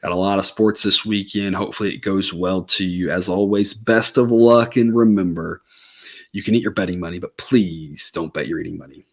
A: Got a lot of sports this weekend. Hopefully it goes well to you. As always, best of luck. And remember, you can eat your betting money, but please don't bet your eating money.